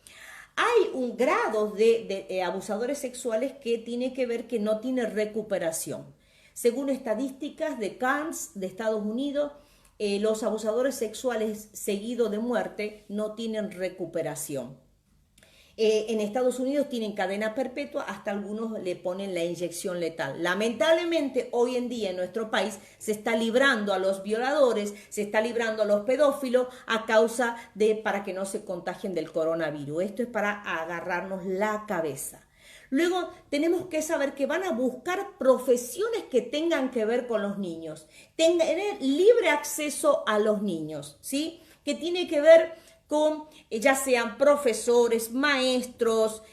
Hay un grado de abusadores sexuales que tiene que ver que no tiene recuperación. Según estadísticas de CARNS de Estados Unidos, los abusadores sexuales seguidos de muerte no tienen recuperación. En Estados Unidos tienen cadena perpetua, hasta algunos le ponen la inyección letal. Lamentablemente, hoy en día en nuestro país se está librando a los violadores, se está librando a los pedófilos a causa para que no se contagien del coronavirus. Esto es para agarrarnos la cabeza. Luego tenemos que saber que van a buscar profesiones que tengan que ver con los niños, tener libre acceso a los niños, ¿sí? Que tiene que ver con ya sean profesores, maestros,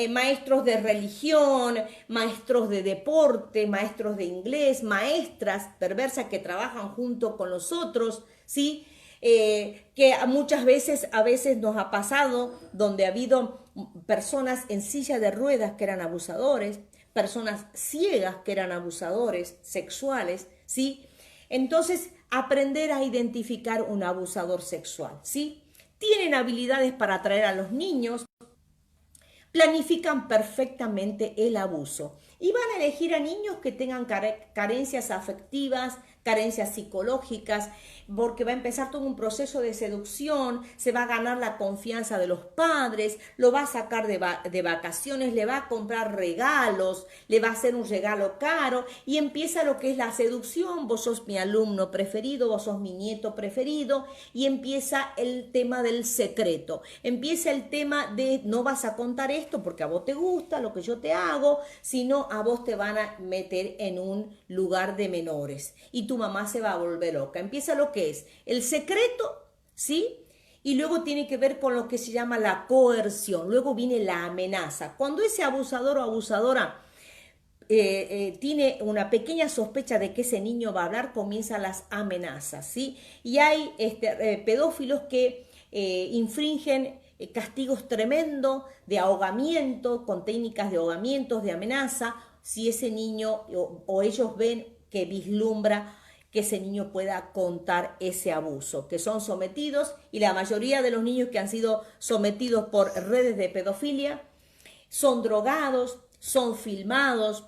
maestros de religión, maestros de deporte, maestros de inglés, maestras perversas que trabajan junto con los otros, ¿sí? Que muchas veces, a veces nos ha pasado donde ha habido personas en silla de ruedas que eran abusadores, personas ciegas que eran abusadores sexuales, ¿sí? Entonces, aprender a identificar un abusador sexual, ¿sí? Tienen habilidades para atraer a los niños, planifican perfectamente el abuso y van a elegir a niños que tengan carencias afectivas, carencias psicológicas, porque va a empezar todo un proceso de seducción, se va a ganar la confianza de los padres, lo va a sacar de vacaciones, le va a comprar regalos, le va a hacer un regalo caro y empieza lo que es la seducción. Vos sos mi alumno preferido, vos sos mi nieto preferido, y empieza el tema del secreto, empieza el tema de no vas a contar esto porque a vos te gusta lo que yo te hago, sino a vos te van a meter en un lugar de menores y tu mamá se va a volver loca. Empieza lo que es el secreto, ¿sí? Y luego tiene que ver con lo que se llama la coerción. Luego viene la amenaza. Cuando ese abusador o abusadora tiene una pequeña sospecha de que ese niño va a hablar, comienzan las amenazas, ¿sí? Y hay pedófilos que infringen castigos tremendos de ahogamiento, con técnicas de ahogamientos, de amenaza, si ese niño o ellos ven que vislumbra que ese niño pueda contar ese abuso, que son sometidos, y la mayoría de los niños que han sido sometidos por redes de pedofilia son drogados, son filmados,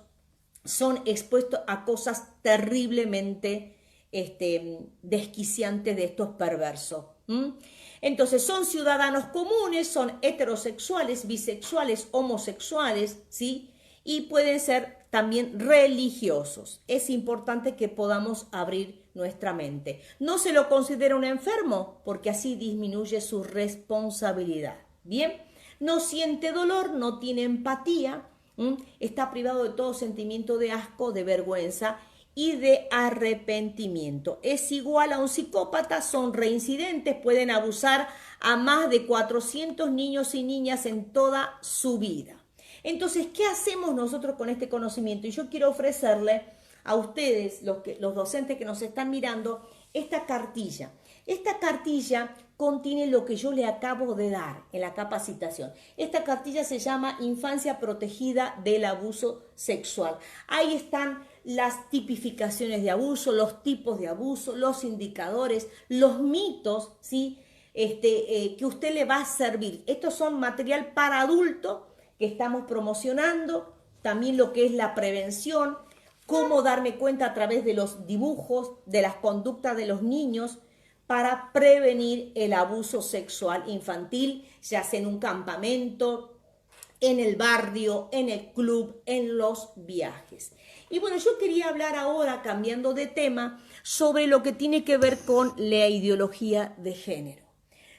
son expuestos a cosas terriblemente desquiciantes de estos perversos. Entonces son ciudadanos comunes, son heterosexuales, bisexuales, homosexuales, ¿sí? Y pueden ser también religiosos. Es importante que podamos abrir nuestra mente. No se lo considera un enfermo porque así disminuye su responsabilidad. Bien, no siente dolor, no tiene empatía, está privado de todo sentimiento de asco, de vergüenza y de arrepentimiento. Es igual a un psicópata, son reincidentes, pueden abusar a más de 400 niños y niñas en toda su vida. Entonces, ¿qué hacemos nosotros con este conocimiento? Y yo quiero ofrecerle a ustedes, los docentes que nos están mirando, esta cartilla. Esta cartilla contiene lo que yo le acabo de dar en la capacitación. Esta cartilla se llama Infancia Protegida del Abuso Sexual. Ahí están las tipificaciones de abuso, los tipos de abuso, los indicadores, los mitos, ¿sí? Que usted le va a servir. Estos son material para adulto que estamos promocionando, también lo que es la prevención, cómo darme cuenta a través de los dibujos, de las conductas de los niños, para prevenir el abuso sexual infantil, ya sea en un campamento, en el barrio, en el club, en los viajes. Y bueno, yo quería hablar ahora, cambiando de tema, sobre lo que tiene que ver con la ideología de género.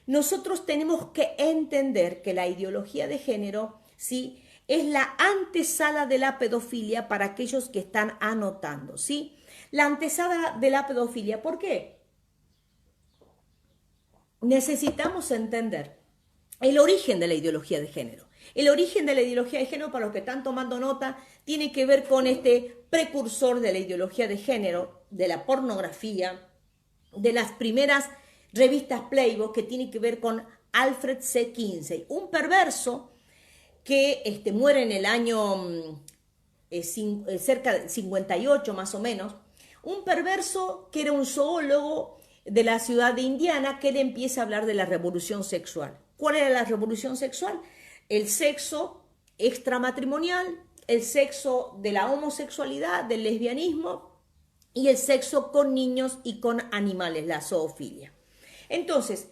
Nosotros tenemos que entender que la ideología de género, ¿sí?, es la antesala de la pedofilia para aquellos que están anotando, ¿sí? La antesala de la pedofilia, ¿por qué? Necesitamos entender el origen de la ideología de género. El origen de la ideología de género, para los que están tomando nota, tiene que ver con este precursor de la ideología de género, de la pornografía, de las primeras revistas Playboy, que tiene que ver con Alfred C. Kinsey, un perverso que muere en el año cerca de 58 más o menos, un perverso que era un zoólogo de la ciudad de Indiana, que le empieza a hablar de la revolución sexual. ¿Cuál era la revolución sexual? El sexo extramatrimonial, el sexo de la homosexualidad, del lesbianismo y el sexo con niños y con animales, la zoofilia. Entonces,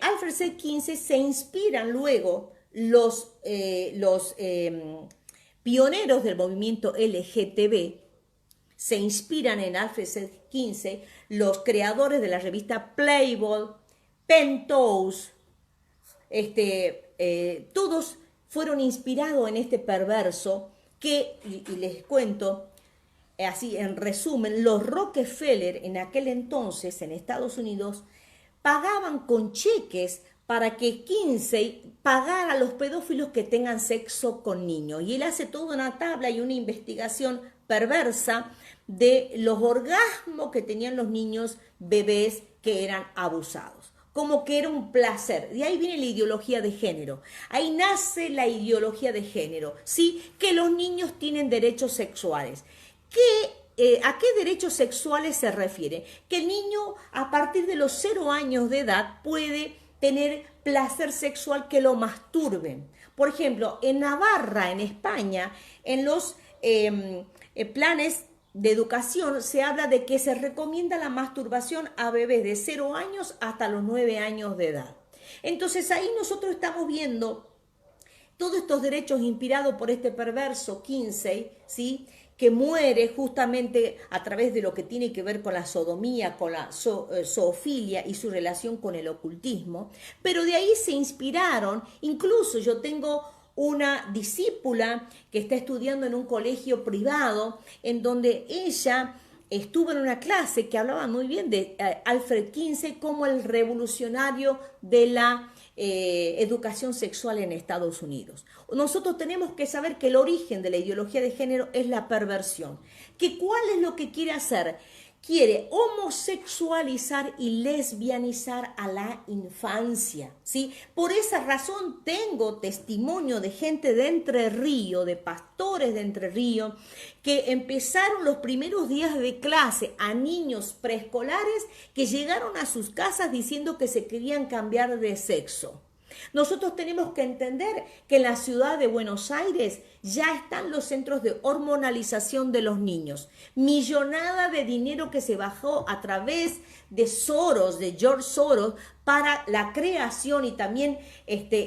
Alfred C. Kinsey se inspiran luego los pioneros del movimiento LGTB, se inspiran en Alfred C. Kinsey, los creadores de la revista Playboy, Penthouse, todos fueron inspirados en este perverso que, y les cuento, así en resumen, los Rockefeller en aquel entonces en Estados Unidos pagaban con cheques para que Kinsey pagara a los pedófilos que tengan sexo con niños. Y él hace toda una tabla y una investigación perversa de los orgasmos que tenían los niños bebés que eran abusados. Como que era un placer. De ahí viene la ideología de género. Ahí nace la ideología de género, ¿sí? Que los niños tienen derechos sexuales. ¿A qué derechos sexuales se refiere? Que el niño a partir de los 0 años de edad puede tener placer sexual, que lo masturben. Por ejemplo, en Navarra, en España, en los planes de educación se habla de que se recomienda la masturbación a bebés de 0 años hasta los 9 años de edad. Entonces ahí nosotros estamos viendo todos estos derechos inspirados por este perverso Kinsey, ¿sí?, que muere justamente a través de lo que tiene que ver con la sodomía, con la zoofilia y su relación con el ocultismo. Pero de ahí se inspiraron, incluso yo tengo una discípula que está estudiando en un colegio privado, en donde ella estuvo en una clase que hablaba muy bien de Alfred Kinsey como el revolucionario de la educación sexual en Estados Unidos. Nosotros tenemos que saber que el origen de la ideología de género es la perversión. ¿Cuál es lo que quiere hacer? Quiere homosexualizar y lesbianizar a la infancia, ¿sí? Por esa razón tengo testimonio de gente de Entre Ríos, de pastores de Entre Ríos, que empezaron los primeros días de clase a niños preescolares que llegaron a sus casas diciendo que se querían cambiar de sexo. Nosotros tenemos que entender que en la ciudad de Buenos Aires ya están los centros de hormonalización de los niños. Millonada de dinero que se bajó a través de Soros, de George Soros, para la creación, y también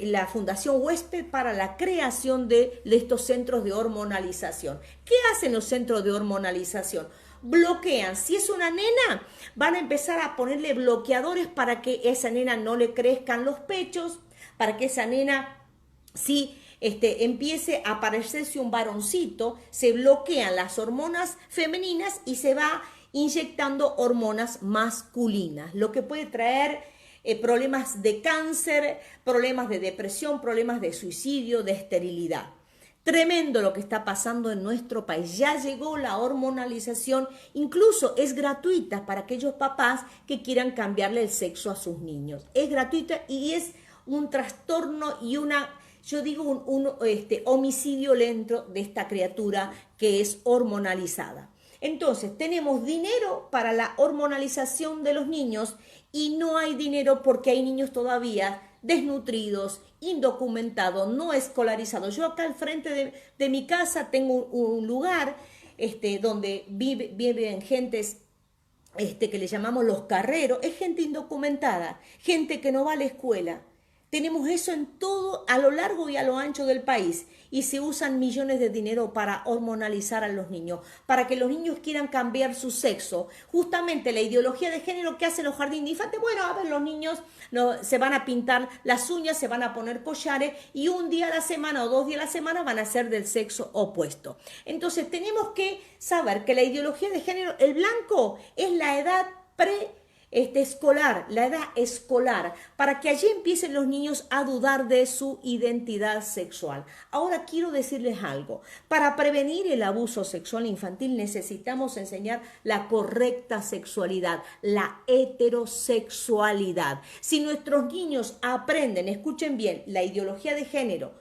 la Fundación Huésped para la creación de estos centros de hormonalización. ¿Qué hacen los centros de hormonalización? Bloquean. Si es una nena, van a empezar a ponerle bloqueadores para que esa nena no le crezcan los pechos, para que esa nena sí empiece a parecerse un varoncito. Se bloquean las hormonas femeninas y se va inyectando hormonas masculinas, lo que puede traer problemas de cáncer, problemas de depresión, problemas de suicidio, de esterilidad. Tremendo lo que está pasando en nuestro país. Ya llegó la hormonalización, incluso es gratuita para aquellos papás que quieran cambiarle el sexo a sus niños. Es gratuita y es un trastorno y yo digo un homicidio lento de esta criatura que es hormonalizada. Entonces, tenemos dinero para la hormonalización de los niños y no hay dinero porque hay niños todavía desnutridos, indocumentados, no escolarizados. Yo acá al frente de mi casa tengo un lugar donde viven gentes que le llamamos los carreros, es gente indocumentada, gente que no va a la escuela. Tenemos eso en todo, a lo largo y a lo ancho del país, y se usan millones de dinero para hormonalizar a los niños, para que los niños quieran cambiar su sexo. Justamente la ideología de género que hacen los jardines de infantes, bueno, a ver, los niños se van a pintar las uñas, se van a poner collares, y un día a la semana o 2 días a la semana van a ser del sexo opuesto. Entonces tenemos que saber que la ideología de género, el blanco es la edad escolar, la edad escolar, para que allí empiecen los niños a dudar de su identidad sexual. Ahora quiero decirles algo, para prevenir el abuso sexual infantil necesitamos enseñar la correcta sexualidad, la heterosexualidad. Si nuestros niños aprenden, escuchen bien, la ideología de género,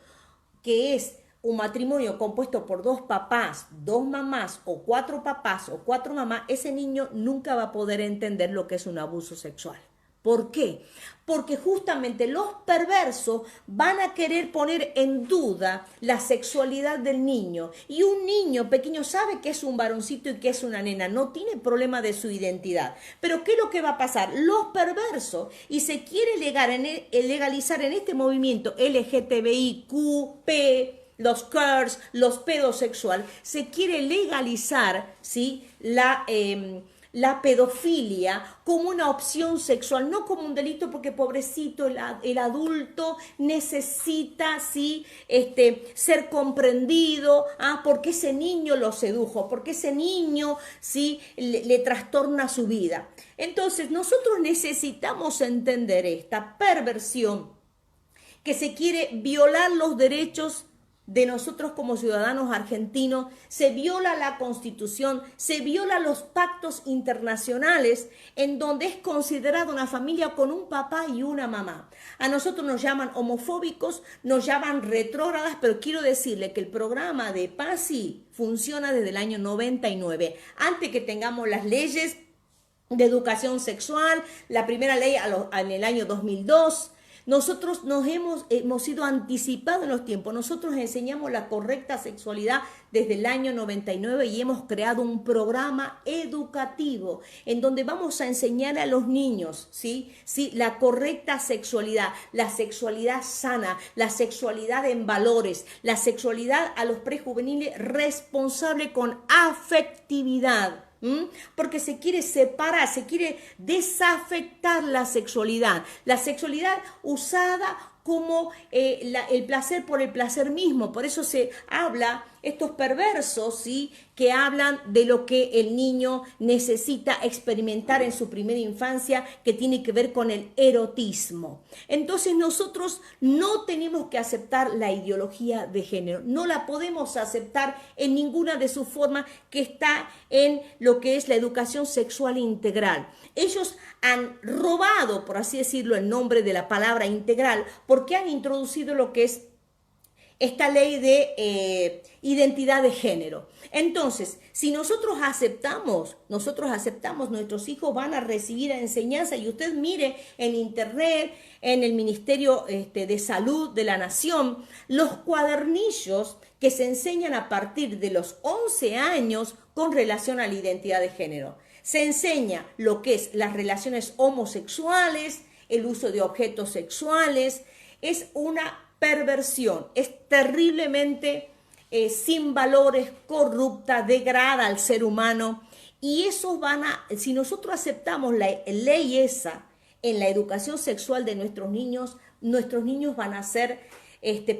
que es un matrimonio compuesto por 2 papás, 2 mamás o 4 papás o 4 mamás, ese niño nunca va a poder entender lo que es un abuso sexual. ¿Por qué? Porque justamente los perversos van a querer poner en duda la sexualidad del niño. Y un niño pequeño sabe que es un varoncito y que es una nena, no tiene problema de su identidad. Pero ¿qué es lo que va a pasar? Los perversos, y se quiere legalizar en este movimiento LGTBIQ, los queers, los pedosexual, se quiere legalizar, ¿sí?, la pedofilia como una opción sexual, no como un delito, porque pobrecito el adulto necesita, ¿sí?, ser comprendido, porque ese niño lo sedujo, porque ese niño, ¿sí?, le trastorna su vida. Entonces nosotros necesitamos entender esta perversión, que se quiere violar los derechos de nosotros como ciudadanos argentinos, se viola la Constitución, se viola los pactos internacionales en donde es considerada una familia con un papá y una mamá. A nosotros nos llaman homofóbicos, nos llaman retrógradas, pero quiero decirle que el programa de PASI funciona desde el año 99, antes que tengamos las leyes de educación sexual, la primera ley en el año 2002. Nosotros nos hemos sido anticipados en los tiempos. Nosotros enseñamos la correcta sexualidad desde el año 99 y hemos creado un programa educativo en donde vamos a enseñar a los niños, ¿sí? La correcta sexualidad, la sexualidad sana, la sexualidad en valores, la sexualidad a los prejuveniles responsable con afectividad. Porque se quiere separar, se quiere desafectar la sexualidad usada como el placer por el placer mismo. Por eso se habla, estos perversos, ¿sí?, que hablan de lo que el niño necesita experimentar en su primera infancia, que tiene que ver con el erotismo. Entonces nosotros no tenemos que aceptar la ideología de género, no la podemos aceptar en ninguna de sus formas, que está en lo que es la educación sexual integral. Ellos han robado, por así decirlo, el nombre de la palabra integral, porque han introducido lo que es esta ley de identidad de género. Entonces, si nosotros aceptamos, nuestros hijos van a recibir enseñanza, y usted mire en internet, en el Ministerio de Salud de la Nación, los cuadernillos que se enseñan a partir de los 11 años con relación a la identidad de género. Se enseña lo que es las relaciones homosexuales, el uso de objetos sexuales. Es una perversión, es terriblemente sin valores, corrupta, degrada al ser humano, y eso si nosotros aceptamos la ley esa en la educación sexual de nuestros niños van a ser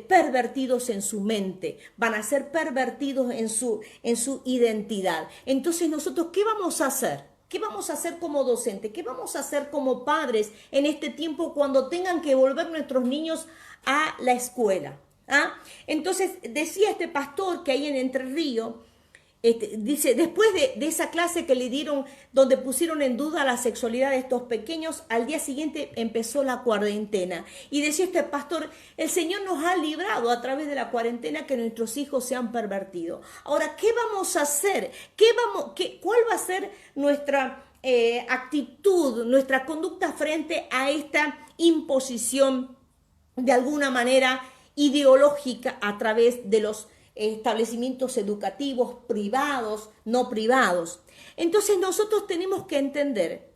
pervertidos en su mente, van a ser pervertidos en su identidad. Entonces nosotros, ¿qué vamos a hacer? ¿Qué vamos a hacer como docentes? ¿Qué vamos a hacer como padres en este tiempo cuando tengan que volver nuestros niños a la escuela? Entonces decía este pastor que ahí en Entre Ríos, dice, después de esa clase que le dieron, donde pusieron en duda la sexualidad de estos pequeños, al día siguiente empezó la cuarentena. Y decía este pastor, el Señor nos ha librado a través de la cuarentena que nuestros hijos se han pervertido. Ahora, ¿qué vamos a hacer? ¿Cuál va a ser nuestra actitud, nuestra conducta frente a esta imposición de alguna manera ideológica a través de los establecimientos educativos privados, no privados? Entonces nosotros tenemos que entender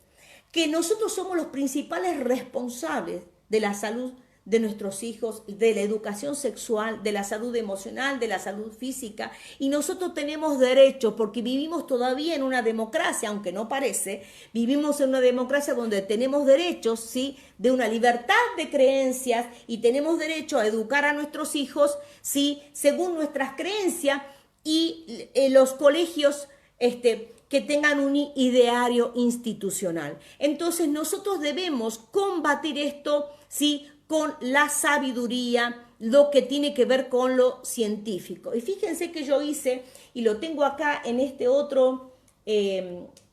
que nosotros somos los principales responsables de la salud de nuestros hijos, de la educación sexual, de la salud emocional, de la salud física, y nosotros tenemos derechos porque vivimos todavía en una democracia, aunque no parece, vivimos en una democracia donde tenemos derechos, ¿sí?, de una libertad de creencias, y tenemos derecho a educar a nuestros hijos, ¿sí?, según nuestras creencias, y los colegios que tengan un ideario institucional. Entonces nosotros debemos combatir esto, ¿sí?, con la sabiduría, lo que tiene que ver con lo científico. Y fíjense que yo hice, y lo tengo acá en este otro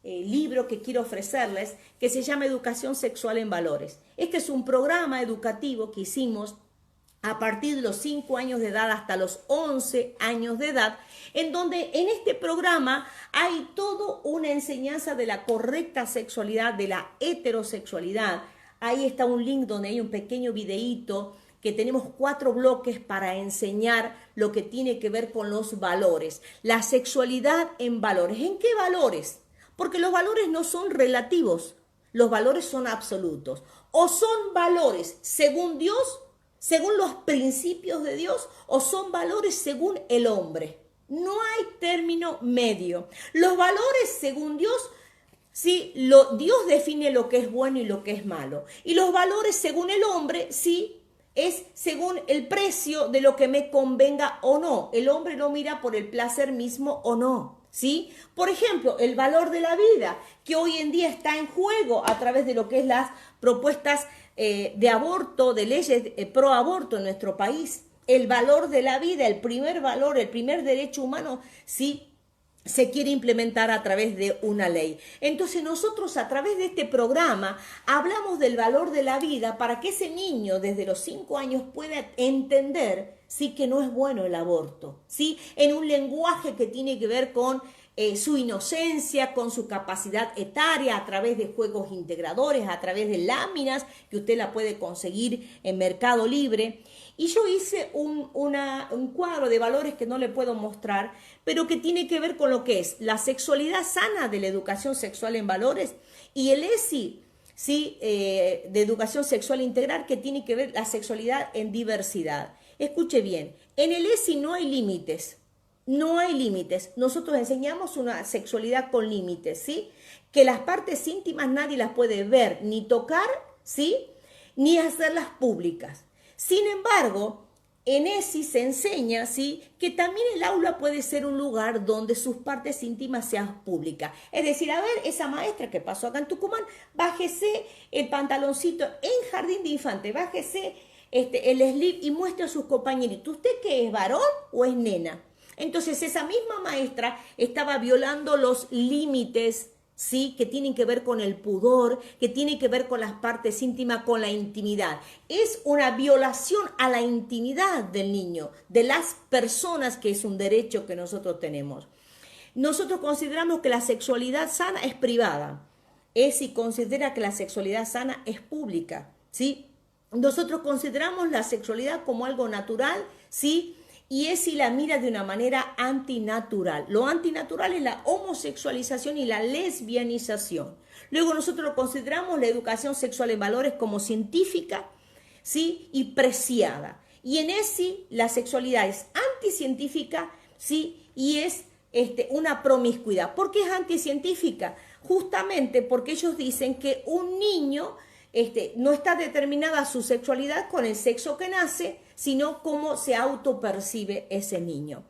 libro que quiero ofrecerles, que se llama Educación Sexual en Valores. Este es un programa educativo que hicimos a partir de los 5 años de edad hasta los 11 años de edad, en donde en este programa hay toda una enseñanza de la correcta sexualidad, de la heterosexualidad. Ahí está un link donde hay un pequeño videíto que tenemos 4 bloques para enseñar lo que tiene que ver con los valores. La sexualidad en valores. ¿En qué valores? Porque los valores no son relativos, los valores son absolutos. O son valores según Dios, según los principios de Dios, o son valores según el hombre. No hay término medio. Los valores según Dios, sí, Dios define lo que es bueno y lo que es malo. Y los valores según el hombre, sí, es según el precio de lo que me convenga o no. El hombre no mira por el placer mismo o no, ¿sí? Por ejemplo, el valor de la vida, que hoy en día está en juego a través de lo que es las propuestas de aborto, de leyes pro aborto en nuestro país. El valor de la vida, el primer valor, el primer derecho humano, sí, se quiere implementar a través de una ley. Entonces nosotros a través de este programa hablamos del valor de la vida para que ese niño desde los 5 años pueda entender, sí, que no es bueno el aborto, sí, en un lenguaje que tiene que ver con su inocencia, con su capacidad etaria, a través de juegos integradores, a través de láminas que usted la puede conseguir en Mercado Libre. Y yo hice un cuadro de valores que no le puedo mostrar, pero que tiene que ver con lo que es la sexualidad sana de la educación sexual en valores, y el ESI, ¿sí?, de educación sexual integral, que tiene que ver la sexualidad en diversidad. Escuche bien, en el ESI no hay límites, no hay límites. Nosotros enseñamos una sexualidad con límites, ¿sí?, que las partes íntimas nadie las puede ver, ni tocar, ¿sí?, ni hacerlas públicas. Sin embargo, en ESI se enseña, ¿sí?, que también el aula puede ser un lugar donde sus partes íntimas sean públicas. Es decir, a ver, esa maestra que pasó acá en Tucumán, bájese el pantaloncito en jardín de infantes, bájese el slip y muestre a sus compañeritos. ¿Usted qué es, varón o es nena? Entonces esa misma maestra estaba violando los límites, ¿sí?, que tienen que ver con el pudor, que tienen que ver con las partes íntimas, con la intimidad. Es una violación a la intimidad del niño, de las personas, que es un derecho que nosotros tenemos. Nosotros consideramos que la sexualidad sana es privada. ESI considera que la sexualidad sana es pública, ¿sí? Nosotros consideramos la sexualidad como algo natural, ¿sí?, y ESI la mira de una manera antinatural. Lo antinatural es la homosexualización y la lesbianización. Luego nosotros consideramos la educación sexual en valores como científica, ¿sí?, y preciada. Y en ESI la sexualidad es anticientífica, ¿sí?, y es una promiscuidad. ¿Por qué es anticientífica? Justamente porque ellos dicen que un niño no está determinada su sexualidad con el sexo que nace, sino cómo se autopercibe ese niño.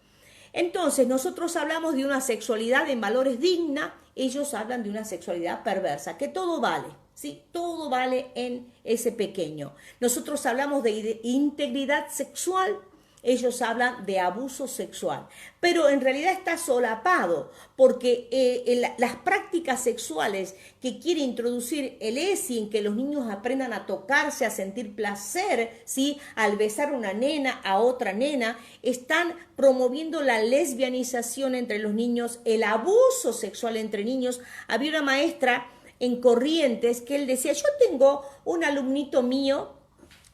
Entonces, nosotros hablamos de una sexualidad en valores digna, ellos hablan de una sexualidad perversa, que todo vale, ¿sí? Todo vale en ese pequeño. Nosotros hablamos de integridad sexual, ellos hablan de abuso sexual, pero en realidad está solapado porque las prácticas sexuales que quiere introducir el ESI, en que los niños aprendan a tocarse, a sentir placer, ¿sí? Al besar a una nena, a otra nena, están promoviendo la lesbianización entre los niños, el abuso sexual entre niños. Había una maestra en Corrientes que él decía, yo tengo un alumnito mío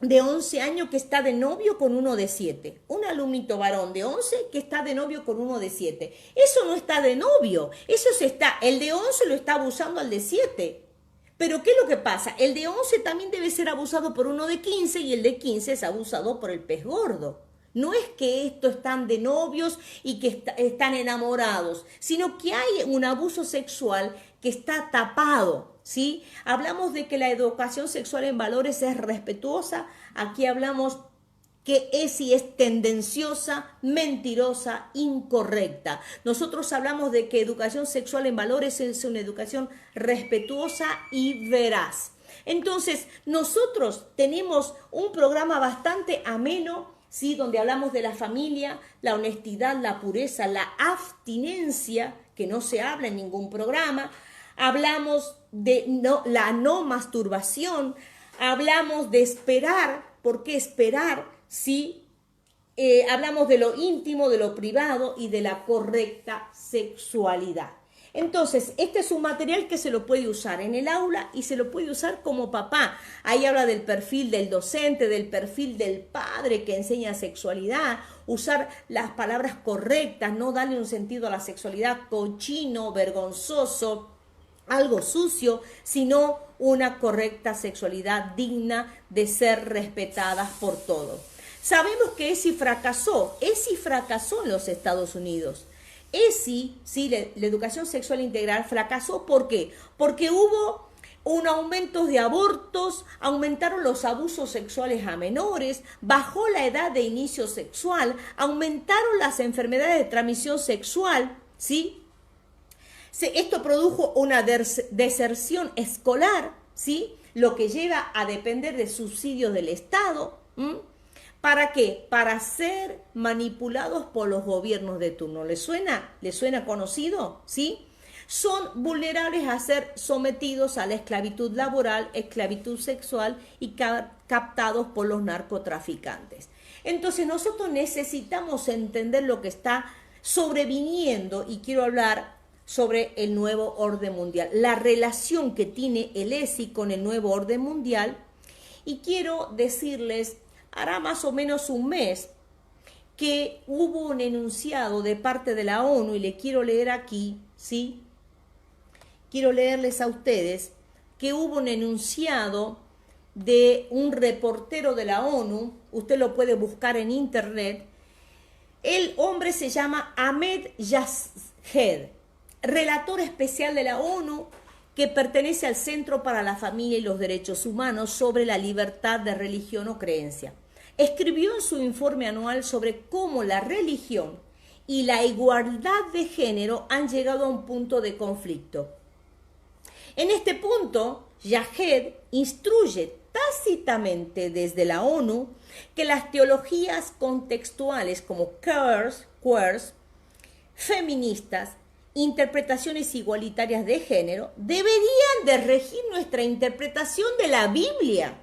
de 11 años que está de novio con uno de 7. Un alumnito varón de 11 que está de novio con uno de 7. Eso no está de novio. El de 11 lo está abusando al de 7. Pero ¿qué es lo que pasa? El de 11 también debe ser abusado por uno de 15 y el de 15 es abusado por el pez gordo. No es que estos están de novios y que están enamorados, sino que hay un abuso sexual que está tapado, ¿sí? Hablamos de que la educación sexual en valores es respetuosa, aquí hablamos que es tendenciosa, mentirosa, incorrecta. Nosotros hablamos de que educación sexual en valores es una educación respetuosa y veraz. Entonces, nosotros tenemos un programa bastante ameno, ¿sí? Donde hablamos de la familia, la honestidad, la pureza, la abstinencia, que no se habla en ningún programa. Hablamos de la no masturbación, hablamos de esperar. ¿Por qué esperar? ¿Sí? Hablamos de lo íntimo, de lo privado y de la correcta sexualidad. Entonces, este es un material que se lo puede usar en el aula y se lo puede usar como papá. Ahí habla del perfil del docente, del perfil del padre que enseña sexualidad, usar las palabras correctas, no darle un sentido a la sexualidad cochino, vergonzoso, algo sucio, sino una correcta sexualidad digna de ser respetadas por todos. Sabemos que ESI fracasó en los Estados Unidos. ESI, ¿sí? La educación sexual integral fracasó. ¿Por qué? Porque hubo un aumento de abortos, aumentaron los abusos sexuales a menores, bajó la edad de inicio sexual, aumentaron las enfermedades de transmisión sexual, ¿sí? Esto produjo una deserción escolar, ¿sí? Lo que lleva a depender de subsidios del Estado. ¿Para qué? Para ser manipulados por los gobiernos de turno. ¿Les suena? ¿Les suena conocido? ¿Sí? Son vulnerables a ser sometidos a la esclavitud laboral, esclavitud sexual y captados por los narcotraficantes. Entonces nosotros necesitamos entender lo que está sobreviniendo y quiero hablar sobre el nuevo orden mundial, la relación que tiene el ESI con el nuevo orden mundial. Y quiero decirles, hará más o menos un mes que hubo un enunciado de parte de la ONU y le quiero leer aquí, ¿sí? Quiero leerles a ustedes que hubo un enunciado de un reportero de la ONU, usted lo puede buscar en internet. El hombre se llama Ahmed Yazhed, relator especial de la ONU que pertenece al Centro para la Familia y los Derechos Humanos sobre la libertad de religión o creencia. Escribió en su informe anual sobre cómo la religión y la igualdad de género han llegado a un punto de conflicto. En este punto, Yazhed instruye tácitamente desde la ONU que las teologías contextuales como queers, feministas, interpretaciones igualitarias de género deberían de regir nuestra interpretación de la Biblia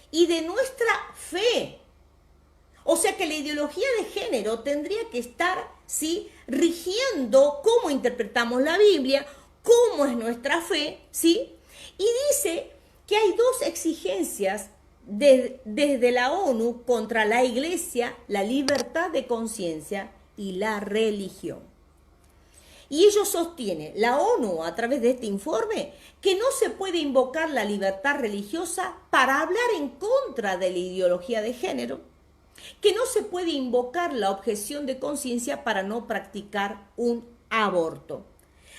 y de nuestra fe. O sea que la ideología de género tendría que estar, ¿sí?, rigiendo cómo interpretamos la Biblia, cómo es nuestra fe, ¿sí? Y dice que hay dos exigencias desde la ONU contra la Iglesia: la libertad de conciencia y la religión. Y ellos sostienen, la ONU, a través de este informe, que no se puede invocar la libertad religiosa para hablar en contra de la ideología de género, que no se puede invocar la objeción de conciencia para no practicar un aborto.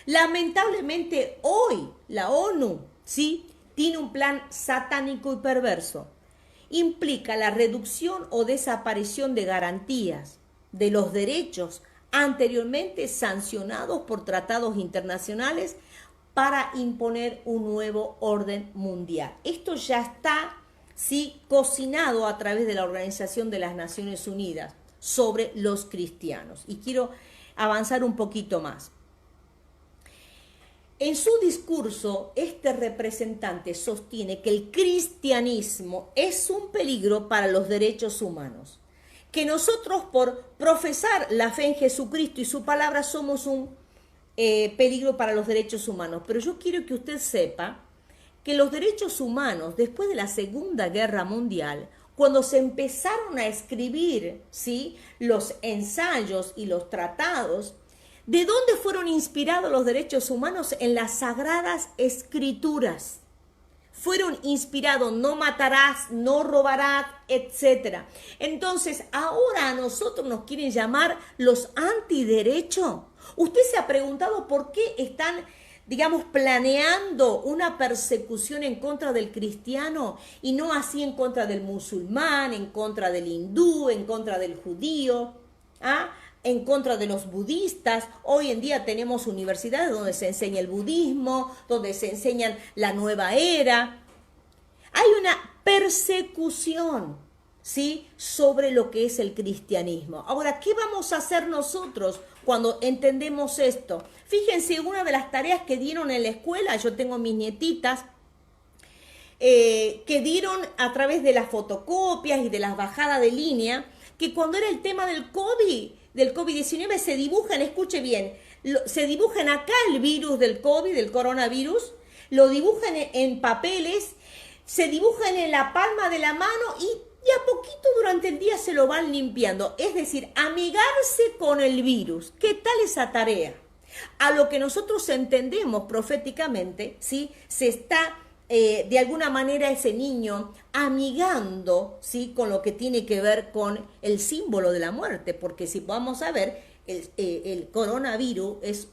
Lamentablemente hoy la ONU, ¿sí?, tiene un plan satánico y perverso. Implica la reducción o desaparición de garantías de los derechos anteriormente sancionados por tratados internacionales para imponer un nuevo orden mundial. Esto ya está ¿sí?, cocinado a través de la Organización de las Naciones Unidas sobre los cristianos. Y quiero avanzar un poquito más. En su discurso, este representante sostiene que el cristianismo es un peligro para los derechos humanos, que nosotros por profesar la fe en Jesucristo y su palabra somos un peligro para los derechos humanos. Pero yo quiero que usted sepa que los derechos humanos, después de la Segunda Guerra Mundial, cuando se empezaron a escribir, ¿sí?, los ensayos y los tratados, ¿de dónde fueron inspirados los derechos humanos? En las Sagradas Escrituras. Fueron inspirados, no matarás, no robarás, etc. Entonces, ahora a nosotros nos quieren llamar los antiderechos. ¿Usted se ha preguntado por qué están, digamos, planeando una persecución en contra del cristiano y no así en contra del musulmán, en contra del hindú, en contra del judío, en contra de los budistas? Hoy en día tenemos universidades donde se enseña el budismo, donde se enseñan la nueva era. Hay una persecución, ¿sí?, sobre lo que es el cristianismo. Ahora, ¿qué vamos a hacer nosotros cuando entendemos esto? Fíjense, una de las tareas que dieron en la escuela, yo tengo mis nietitas, que dieron a través de las fotocopias y de las bajadas de línea, que cuando era el tema del COVID-19 se dibujan, escuche bien, se dibujan acá el virus del COVID, del coronavirus, lo dibujan en papeles, se dibujan en la palma de la mano y de a poquito durante el día se lo van limpiando. Es decir, amigarse con el virus. ¿Qué tal esa tarea? A lo que nosotros entendemos proféticamente, ¿sí?, se está de alguna manera ese niño amigando, ¿sí?, con lo que tiene que ver con el símbolo de la muerte, porque si vamos a ver, el coronavirus es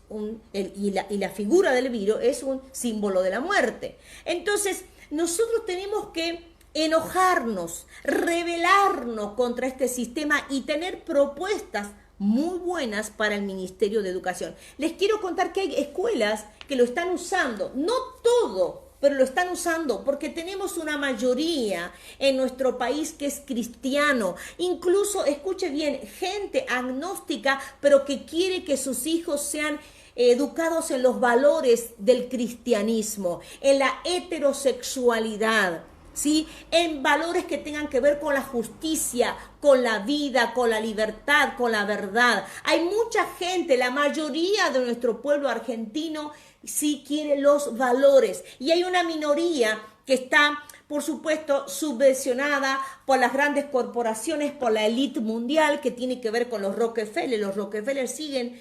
y la figura del virus es un símbolo de la muerte. Entonces, nosotros tenemos que enojarnos, rebelarnos contra este sistema y tener propuestas muy buenas para el Ministerio de Educación. Les quiero contar que hay escuelas que lo están usando, no todo, pero lo están usando porque tenemos una mayoría en nuestro país que es cristiano. Incluso, escuche bien, gente agnóstica, pero que quiere que sus hijos sean educados en los valores del cristianismo, en la heterosexualidad, ¿sí?, en valores que tengan que ver con la justicia, con la vida, con la libertad, con la verdad. Hay mucha gente, la mayoría de nuestro pueblo argentino sí quiere los valores, y hay una minoría que está, por supuesto, subvencionada por las grandes corporaciones, por la élite mundial, que tiene que ver con los Rockefeller. Los Rockefeller siguen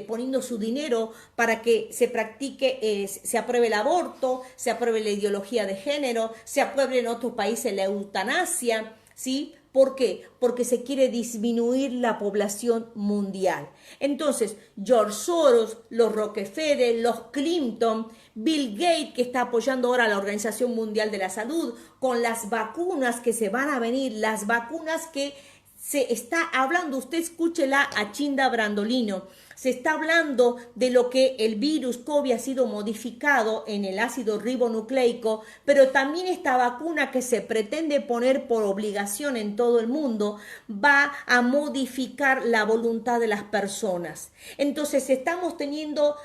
poniendo su dinero para que se practique, se apruebe el aborto, se apruebe la ideología de género, se apruebe en otros países la eutanasia, ¿sí? ¿Por qué? Porque se quiere disminuir la población mundial. Entonces, George Soros, los Rockefeller, los Clinton, Bill Gates, que está apoyando ahora a la Organización Mundial de la Salud, con las vacunas que se van a venir, las vacunas que se está hablando, usted escúchela a Chinda Brandolino, se está hablando de lo que el virus COVID ha sido modificado en el ácido ribonucleico, pero también esta vacuna que se pretende poner por obligación en todo el mundo va a modificar la voluntad de las personas. Entonces estamos teniendo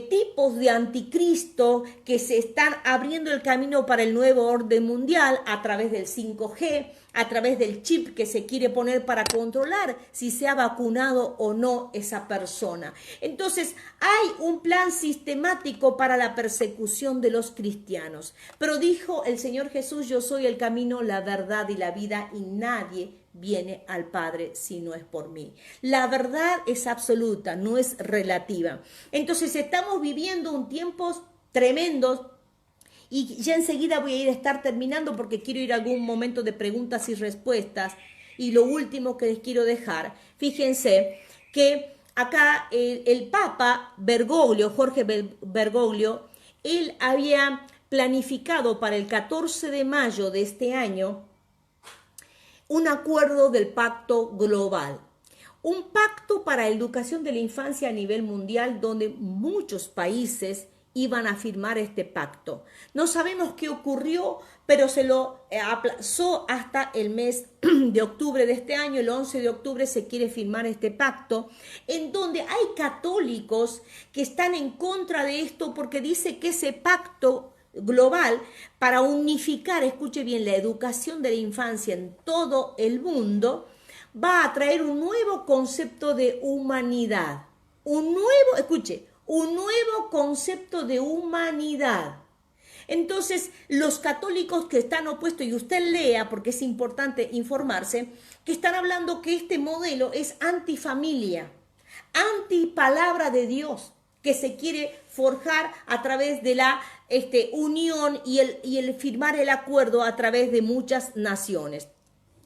tipos de anticristo que se están abriendo el camino para el nuevo orden mundial a través del 5G, a través del chip que se quiere poner para controlar si se ha vacunado o no esa persona. Entonces, hay un plan sistemático para la persecución de los cristianos. Pero dijo el Señor Jesús: yo soy el camino, la verdad y la vida, y nadie viene al Padre si no es por mí. La verdad es absoluta, no es relativa. Entonces, estamos viviendo un tiempos tremendos. Y ya enseguida voy a estar terminando porque quiero ir a algún momento de preguntas y respuestas. Y lo último que les quiero dejar, fíjense que acá el Papa Bergoglio, Jorge Bergoglio, él había planificado para el 14 de mayo de este año un acuerdo del Pacto Global. Un pacto para la educación de la infancia a nivel mundial donde muchos países iban a firmar este pacto. No sabemos qué ocurrió, pero se lo aplazó hasta el mes de octubre de este año. El 11 de octubre se quiere firmar este pacto, en donde hay católicos que están en contra de esto porque dice que ese pacto global para unificar, escuche bien, la educación de la infancia en todo el mundo, va a traer un nuevo concepto de humanidad. Un nuevo concepto de humanidad. Entonces, los católicos que están opuestos, y usted lea, porque es importante informarse, que están hablando que este modelo es antifamilia, antipalabra de Dios, que se quiere forjar a través de la unión y el firmar el acuerdo a través de muchas naciones.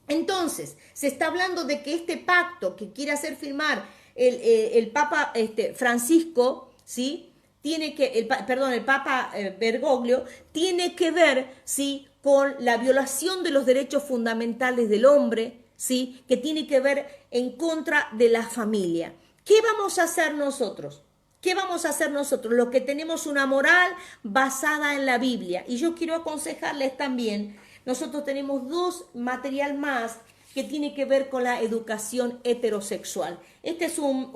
Entonces, se está hablando de que este pacto que quiere hacer firmar el Papa Francisco, ¿sí? El Papa Bergoglio, tiene que ver, ¿sí?, con la violación de los derechos fundamentales del hombre, ¿sí?, que tiene que ver en contra de la familia. ¿Qué vamos a hacer nosotros? ¿Qué vamos a hacer nosotros? Los que tenemos una moral basada en la Biblia. Y yo quiero aconsejarles también, nosotros tenemos dos material más que tiene que ver con la educación heterosexual. Este es un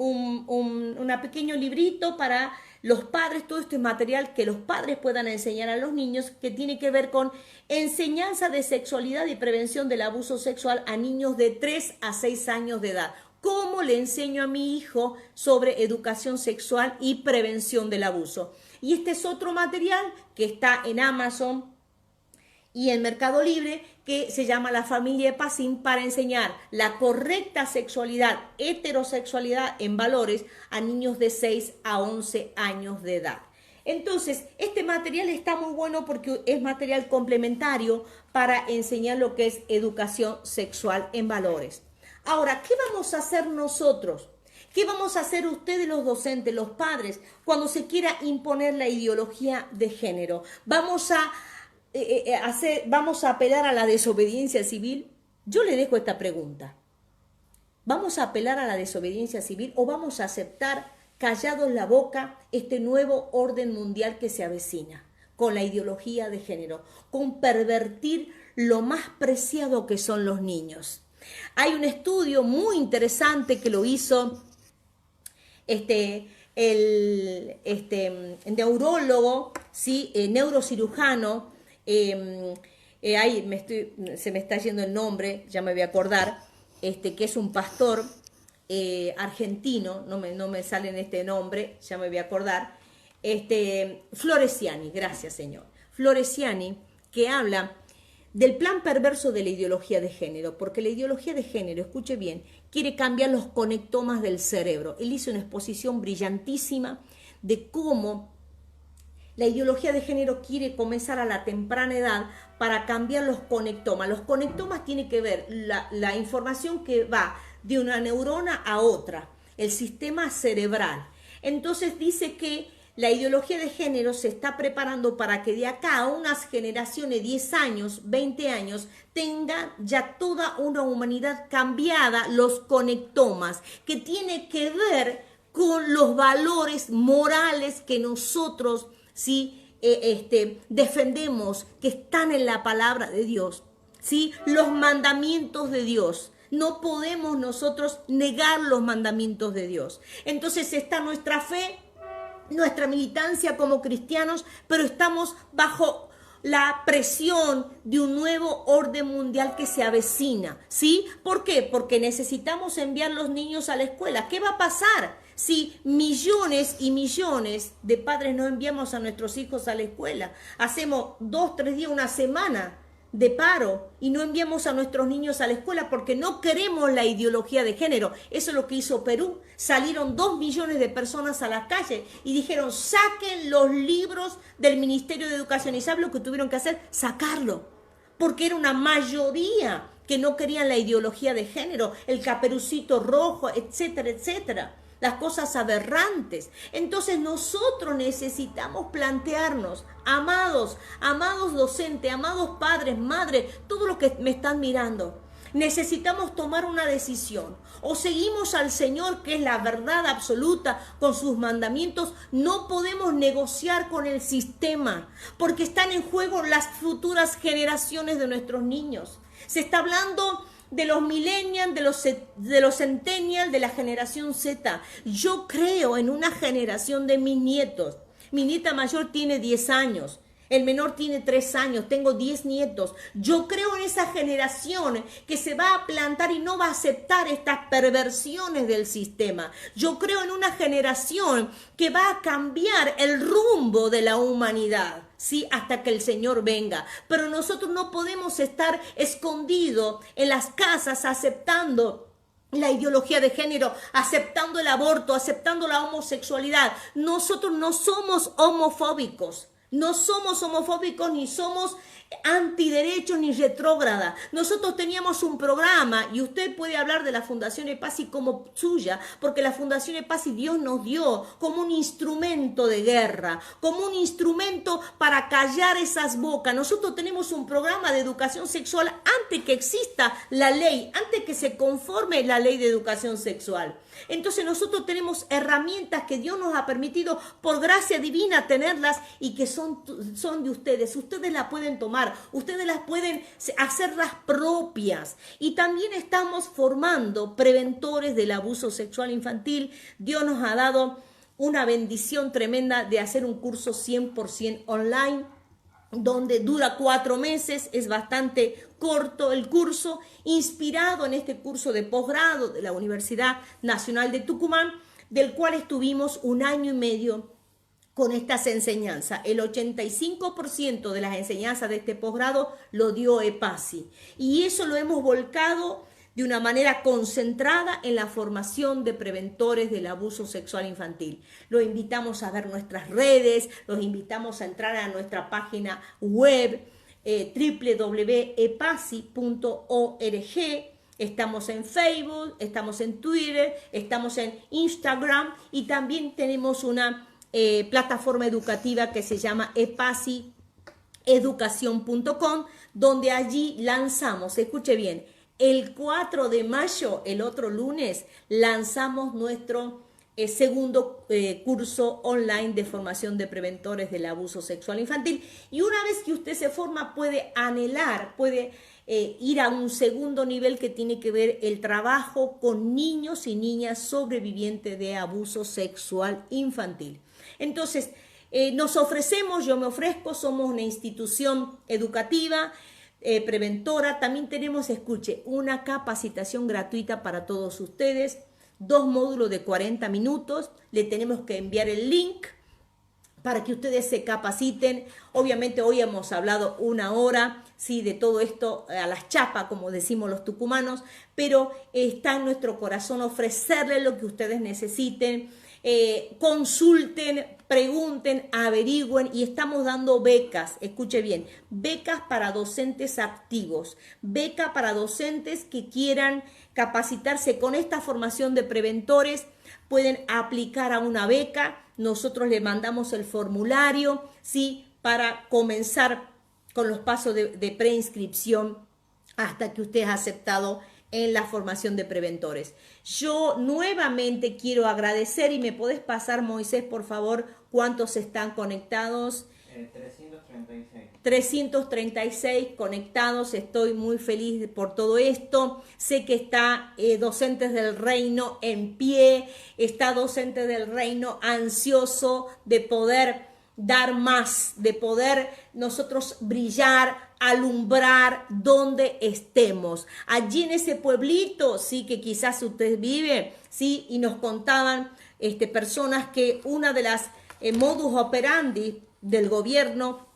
pequeño librito para los padres, todo este material que los padres puedan enseñar a los niños, que tiene que ver con enseñanza de sexualidad y prevención del abuso sexual a niños de 3 a 6 años de edad. ¿Cómo le enseño a mi hijo sobre educación sexual y prevención del abuso? Y este es otro material que está en Amazon y en Mercado Libre, que se llama La Familia de Pacín, para enseñar la correcta sexualidad, heterosexualidad en valores a niños de 6 a 11 años de edad. Entonces, este material está muy bueno porque es material complementario para enseñar lo que es educación sexual en valores. Ahora, ¿qué vamos a hacer nosotros? ¿Qué vamos a hacer ustedes los docentes, los padres, cuando se quiera imponer la ideología de género? ¿Vamos a apelar a la desobediencia civil? Yo le dejo esta pregunta. ¿Vamos a apelar a la desobediencia civil o vamos a aceptar callados la boca este nuevo orden mundial que se avecina con la ideología de género, con pervertir lo más preciado que son los niños? Hay un estudio muy interesante que lo hizo el neurólogo, ¿sí? Neurocirujano, se me está yendo el nombre, ya me voy a acordar, que es un pastor argentino, no me sale en este nombre, ya me voy a acordar, Floresiani, gracias señor, Floresiani, que habla del plan perverso de la ideología de género, porque la ideología de género, escuche bien, quiere cambiar los conectomas del cerebro. Él hizo una exposición brillantísima de cómo la ideología de género quiere comenzar a la temprana edad para cambiar los conectomas. Los conectomas tienen que ver la información que va de una neurona a otra, el sistema cerebral. Entonces dice que la ideología de género se está preparando para que de acá a unas generaciones, 10 años, 20 años, tenga ya toda una humanidad cambiada, los conectomas, que tiene que ver con los valores morales que nosotros, ¿sí?, defendemos, que están en la palabra de Dios, ¿sí?, los mandamientos de Dios. No podemos nosotros negar los mandamientos de Dios. Entonces está nuestra fe, nuestra militancia como cristianos, pero estamos bajo la presión de un nuevo orden mundial que se avecina, ¿sí? ¿Por qué? Porque necesitamos enviar los niños a la escuela. ¿Qué va a pasar si millones y millones de padres no enviamos a nuestros hijos a la escuela? Hacemos 2, 3 días, una semana de paro y no enviamos a nuestros niños a la escuela porque no queremos la ideología de género. Eso es lo que hizo Perú. Salieron 2 millones de personas a la calle y dijeron: saquen los libros del Ministerio de Educación. ¿Y saben lo que tuvieron que hacer? Sacarlo, porque era una mayoría que no querían la ideología de género, el caperucito rojo, etcétera, etcétera, las cosas aberrantes. Entonces nosotros necesitamos plantearnos, amados docentes, amados padres, madres, todos los que me están mirando, necesitamos tomar una decisión. O seguimos al Señor, que es la verdad absoluta, con sus mandamientos. No podemos negociar con el sistema, porque están en juego las futuras generaciones de nuestros niños. Se está hablando de los millennials, de los centennials, de la generación Z. Yo creo en una generación de mis nietos. Mi nieta mayor tiene 10 años. El menor tiene 3 años, tengo 10 nietos. Yo creo en esa generación que se va a plantar y no va a aceptar estas perversiones del sistema. Yo creo en una generación que va a cambiar el rumbo de la humanidad, ¿sí? Hasta que el Señor venga. Pero nosotros no podemos estar escondidos en las casas aceptando la ideología de género, aceptando el aborto, aceptando la homosexualidad. Nosotros no somos homofóbicos. No somos homofóbicos ni somos antiderechos ni retrógrada. Nosotros teníamos un programa y usted puede hablar de la Fundación EPASI como suya, porque la Fundación EPASI Dios nos dio como un instrumento de guerra, como un instrumento para callar esas bocas. Nosotros tenemos un programa de educación sexual antes que exista la ley, antes que se conforme la ley de educación sexual. Entonces nosotros tenemos herramientas que Dios nos ha permitido por gracia divina tenerlas y que son de ustedes. Ustedes las pueden tomar, ustedes las pueden hacerlas propias. Y también estamos formando preventores del abuso sexual infantil. Dios nos ha dado una bendición tremenda de hacer un curso 100% online, donde dura 4 meses, es bastante corto el curso, inspirado en este curso de posgrado de la Universidad Nacional de Tucumán, del cual estuvimos 1 año y medio con estas enseñanzas. El 85% de las enseñanzas de este posgrado lo dio EPASI, y eso lo hemos volcado de una manera concentrada en la formación de preventores del abuso sexual infantil. Los invitamos a ver nuestras redes, los invitamos a entrar a nuestra página web www.epasi.org. Estamos en Facebook, estamos en Twitter, estamos en Instagram y también tenemos una plataforma educativa que se llama epasieducacion.com, donde allí lanzamos, escuche bien, el 4 de mayo, el otro lunes, lanzamos nuestro segundo curso online de formación de preventores del abuso sexual infantil. Y una vez que usted se forma, puede anhelar, puede ir a un segundo nivel que tiene que ver el trabajo con niños y niñas sobrevivientes de abuso sexual infantil. Entonces, nos ofrecemos, yo me ofrezco, somos una institución educativa, preventora. También tenemos, escuche, una capacitación gratuita para todos ustedes, 2 módulos de 40 minutos, le tenemos que enviar el link para que ustedes se capaciten. Obviamente hoy hemos hablado 1 hora, sí, de todo esto a las chapas, como decimos los tucumanos, pero está en nuestro corazón ofrecerles lo que ustedes necesiten. Consulten, pregunten, averigüen, y estamos dando becas, escuche bien, becas para docentes activos, beca para docentes que quieran capacitarse con esta formación de preventores. Pueden aplicar a una beca, nosotros le mandamos el formulario, ¿sí?, para comenzar con los pasos de preinscripción hasta que usted ha aceptado en la formación de preventores. Yo nuevamente quiero agradecer, y me podés pasar, Moisés, por favor, cuántos están conectados. 336. 336 conectados. Estoy muy feliz por todo esto. Sé que está Docentes del Reino en pie, está Docentes del Reino ansioso de poder dar más, de poder nosotros brillar, alumbrar donde estemos. Allí en ese pueblito, sí, que quizás usted vive, sí, y nos contaban personas que una de las modus operandi del gobierno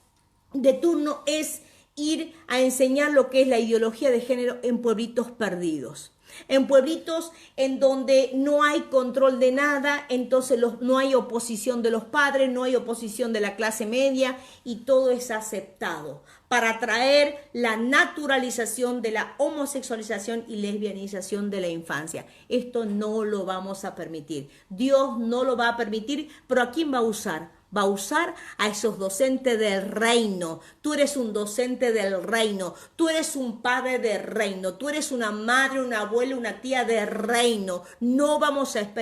de turno es ir a enseñar lo que es la ideología de género en pueblitos perdidos. En pueblitos en donde no hay control de nada, entonces no hay oposición de los padres, no hay oposición de la clase media, y todo es aceptado para traer la naturalización de la homosexualización y lesbianización de la infancia. Esto no lo vamos a permitir. Dios no lo va a permitir, pero ¿a quién va a usar? va a usar a esos docentes del reino. Tú eres un docente del reino, tú eres un padre del reino, tú eres una madre, una abuela, una tía del reino. No vamos a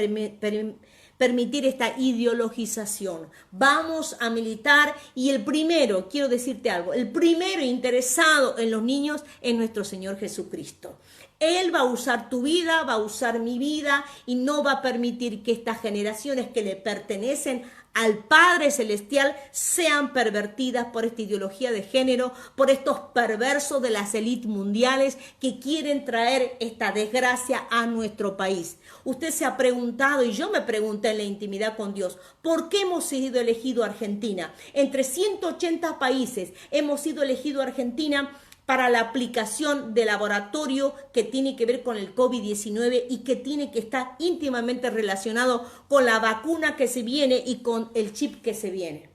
permitir esta ideologización. Vamos a militar y el primero, quiero decirte algo, el primero interesado en los niños es nuestro Señor Jesucristo. Él va a usar tu vida, va a usar mi vida y no va a permitir que estas generaciones que le pertenecen al Padre Celestial sean pervertidas por esta ideología de género, por estos perversos de las élites mundiales que quieren traer esta desgracia a nuestro país. Usted se ha preguntado, y yo me pregunté en la intimidad con Dios, ¿por qué hemos sido elegido Argentina? Entre 180 países hemos sido elegido Argentina para la aplicación de laboratorio que tiene que ver con el COVID-19 y que tiene que estar íntimamente relacionado con la vacuna que se viene y con el chip que se viene.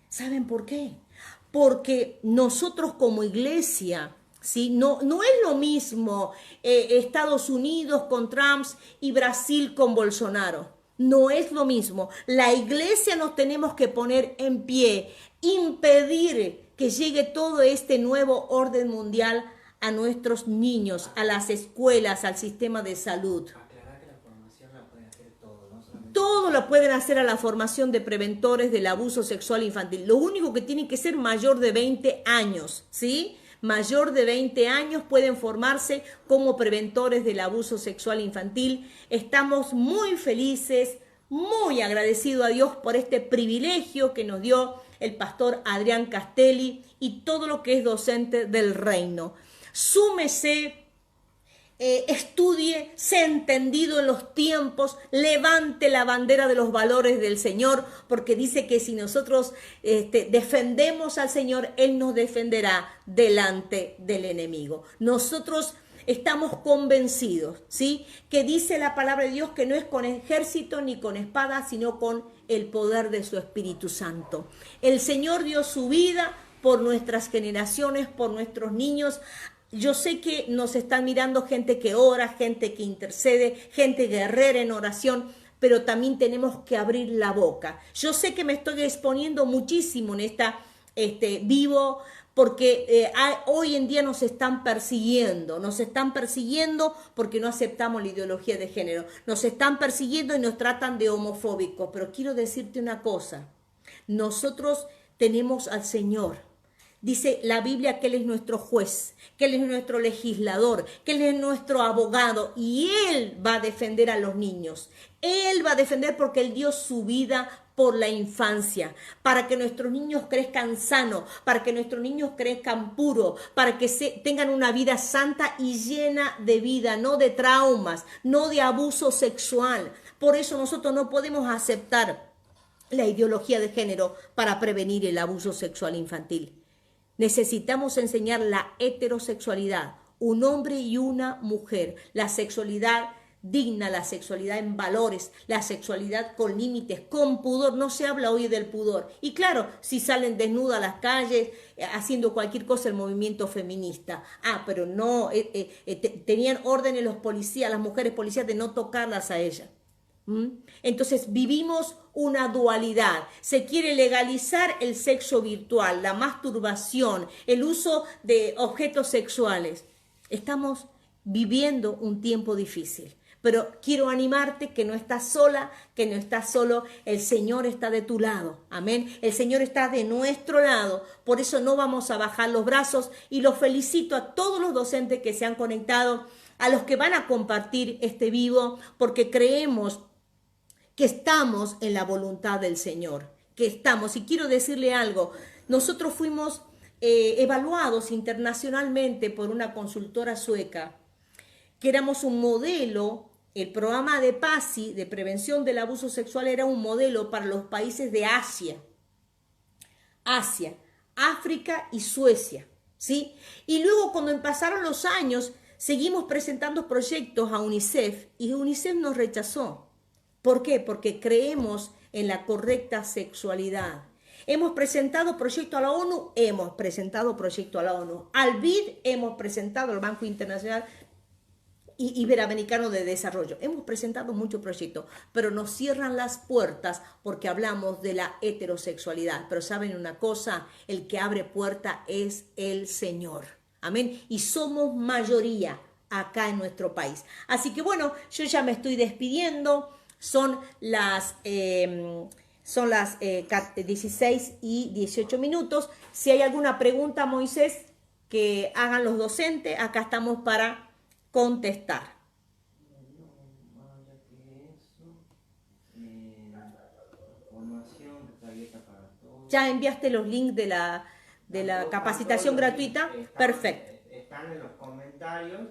¿Saben por qué? Porque nosotros como iglesia, ¿sí? No es lo mismo Estados Unidos con Trump y Brasil con Bolsonaro. No es lo mismo. La iglesia nos tenemos que poner en pie, impedir que llegue todo este nuevo orden mundial a nuestros niños, a las escuelas, al sistema de salud. Aclarar que la formación la puede hacer todo, no solamente... Todo lo pueden hacer a la formación de preventores del abuso sexual infantil. Lo único que tienen que ser mayor de 20 años, ¿sí? Mayor de 20 años pueden formarse como preventores del abuso sexual infantil. Estamos muy felices, muy agradecidos a Dios por este privilegio que nos dio el pastor Adrián Castelli y todo lo que es docente del reino. Súmese, estudie, sea entendido en los tiempos, levante la bandera de los valores del Señor, porque dice que si nosotros defendemos al Señor, Él nos defenderá delante del enemigo. Nosotros estamos convencidos, ¿sí? Que dice la palabra de Dios que no es con ejército ni con espada, sino con el poder de su Espíritu Santo. El Señor dio su vida por nuestras generaciones, por nuestros niños. Yo sé que nos están mirando gente que ora, gente que intercede, gente guerrera en oración, pero también tenemos que abrir la boca. Yo sé que me estoy exponiendo muchísimo en esta vivo, porque hoy en día nos están persiguiendo porque no aceptamos la ideología de género, nos están persiguiendo y nos tratan de homofóbicos, pero quiero decirte una cosa, nosotros tenemos al Señor. Dice la Biblia que Él es nuestro juez, que Él es nuestro legislador, que Él es nuestro abogado y Él va a defender a los niños. Él va a defender porque Él dio su vida por la infancia, para que nuestros niños crezcan sanos, para que nuestros niños crezcan puros, para que tengan una vida santa y llena de vida, no de traumas, no de abuso sexual. Por eso nosotros no podemos aceptar la ideología de género para prevenir el abuso sexual infantil. Necesitamos enseñar la heterosexualidad, un hombre y una mujer, la sexualidad digna, la sexualidad en valores, la sexualidad con límites, con pudor. No se habla hoy del pudor. Y claro, si salen desnudas a las calles, haciendo cualquier cosa el movimiento feminista. Pero no, tenían órdenes los policías, las mujeres policías de no tocarlas a ellas. Entonces vivimos una dualidad. Se quiere legalizar el sexo virtual, la masturbación, el uso de objetos sexuales. Estamos viviendo un tiempo difícil, pero quiero animarte que no estás sola, que no estás solo. El Señor está de tu lado, amén. El Señor está de nuestro lado, por eso no vamos a bajar los brazos y los felicito a todos los docentes que se han conectado, a los que van a compartir este vivo, porque creemos que estamos en la voluntad del Señor, que estamos. Y quiero decirle algo, nosotros fuimos evaluados internacionalmente por una consultora sueca, que éramos un modelo. El programa de PASI, de prevención del abuso sexual, era un modelo para los países de Asia, África y Suecia, ¿sí? Y luego cuando pasaron los años, seguimos presentando proyectos a UNICEF y UNICEF nos rechazó. ¿Por qué? Porque creemos en la correcta sexualidad. Hemos presentado proyecto a la ONU, al BID hemos presentado, al Banco Internacional Iberoamericano de Desarrollo. Hemos presentado muchos proyectos, pero nos cierran las puertas porque hablamos de la heterosexualidad. Pero ¿saben una cosa? El que abre puerta es el Señor. Amén. Y somos mayoría acá en nuestro país. Así que bueno, yo ya me estoy despidiendo. Son las 16 y 18 minutos. Si hay alguna pregunta, Moisés, que hagan los docentes, acá estamos para contestar. Ya enviaste los links de la capacitación gratuita. Perfecto. Están en los comentarios.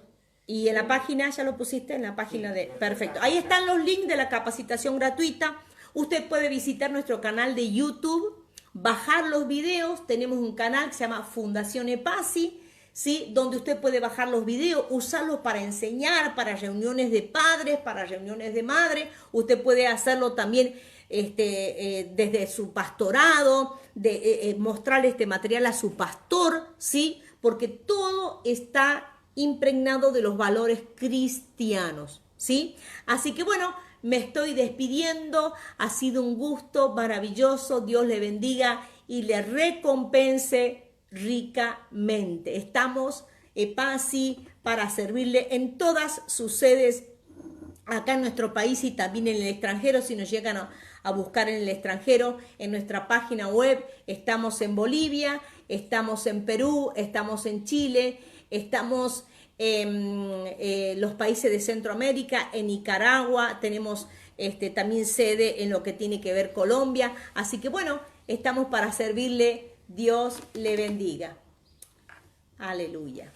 Y en la página, ya lo pusiste en la página de... Perfecto. Ahí están los links de la capacitación gratuita. Usted puede visitar nuestro canal de YouTube, bajar los videos. Tenemos un canal que se llama Fundación EPASI, ¿sí? Donde usted puede bajar los videos, usarlos para enseñar, para reuniones de padres, para reuniones de madres. Usted puede hacerlo también desde su pastorado, mostrar este material a su pastor, ¿sí? Porque todo está impregnado de los valores cristianos, ¿sí? Así que bueno, me estoy despidiendo, ha sido un gusto maravilloso, Dios le bendiga y le recompense ricamente. Estamos, EPASI, para servirle en todas sus sedes acá en nuestro país y también en el extranjero, si nos llegan a buscar en el extranjero, en nuestra página web. Estamos en Bolivia, estamos en Perú, estamos en Chile, estamos en los países de Centroamérica, en Nicaragua, tenemos también sede en lo que tiene que ver Colombia. Así que bueno, estamos para servirle. Dios le bendiga. Aleluya.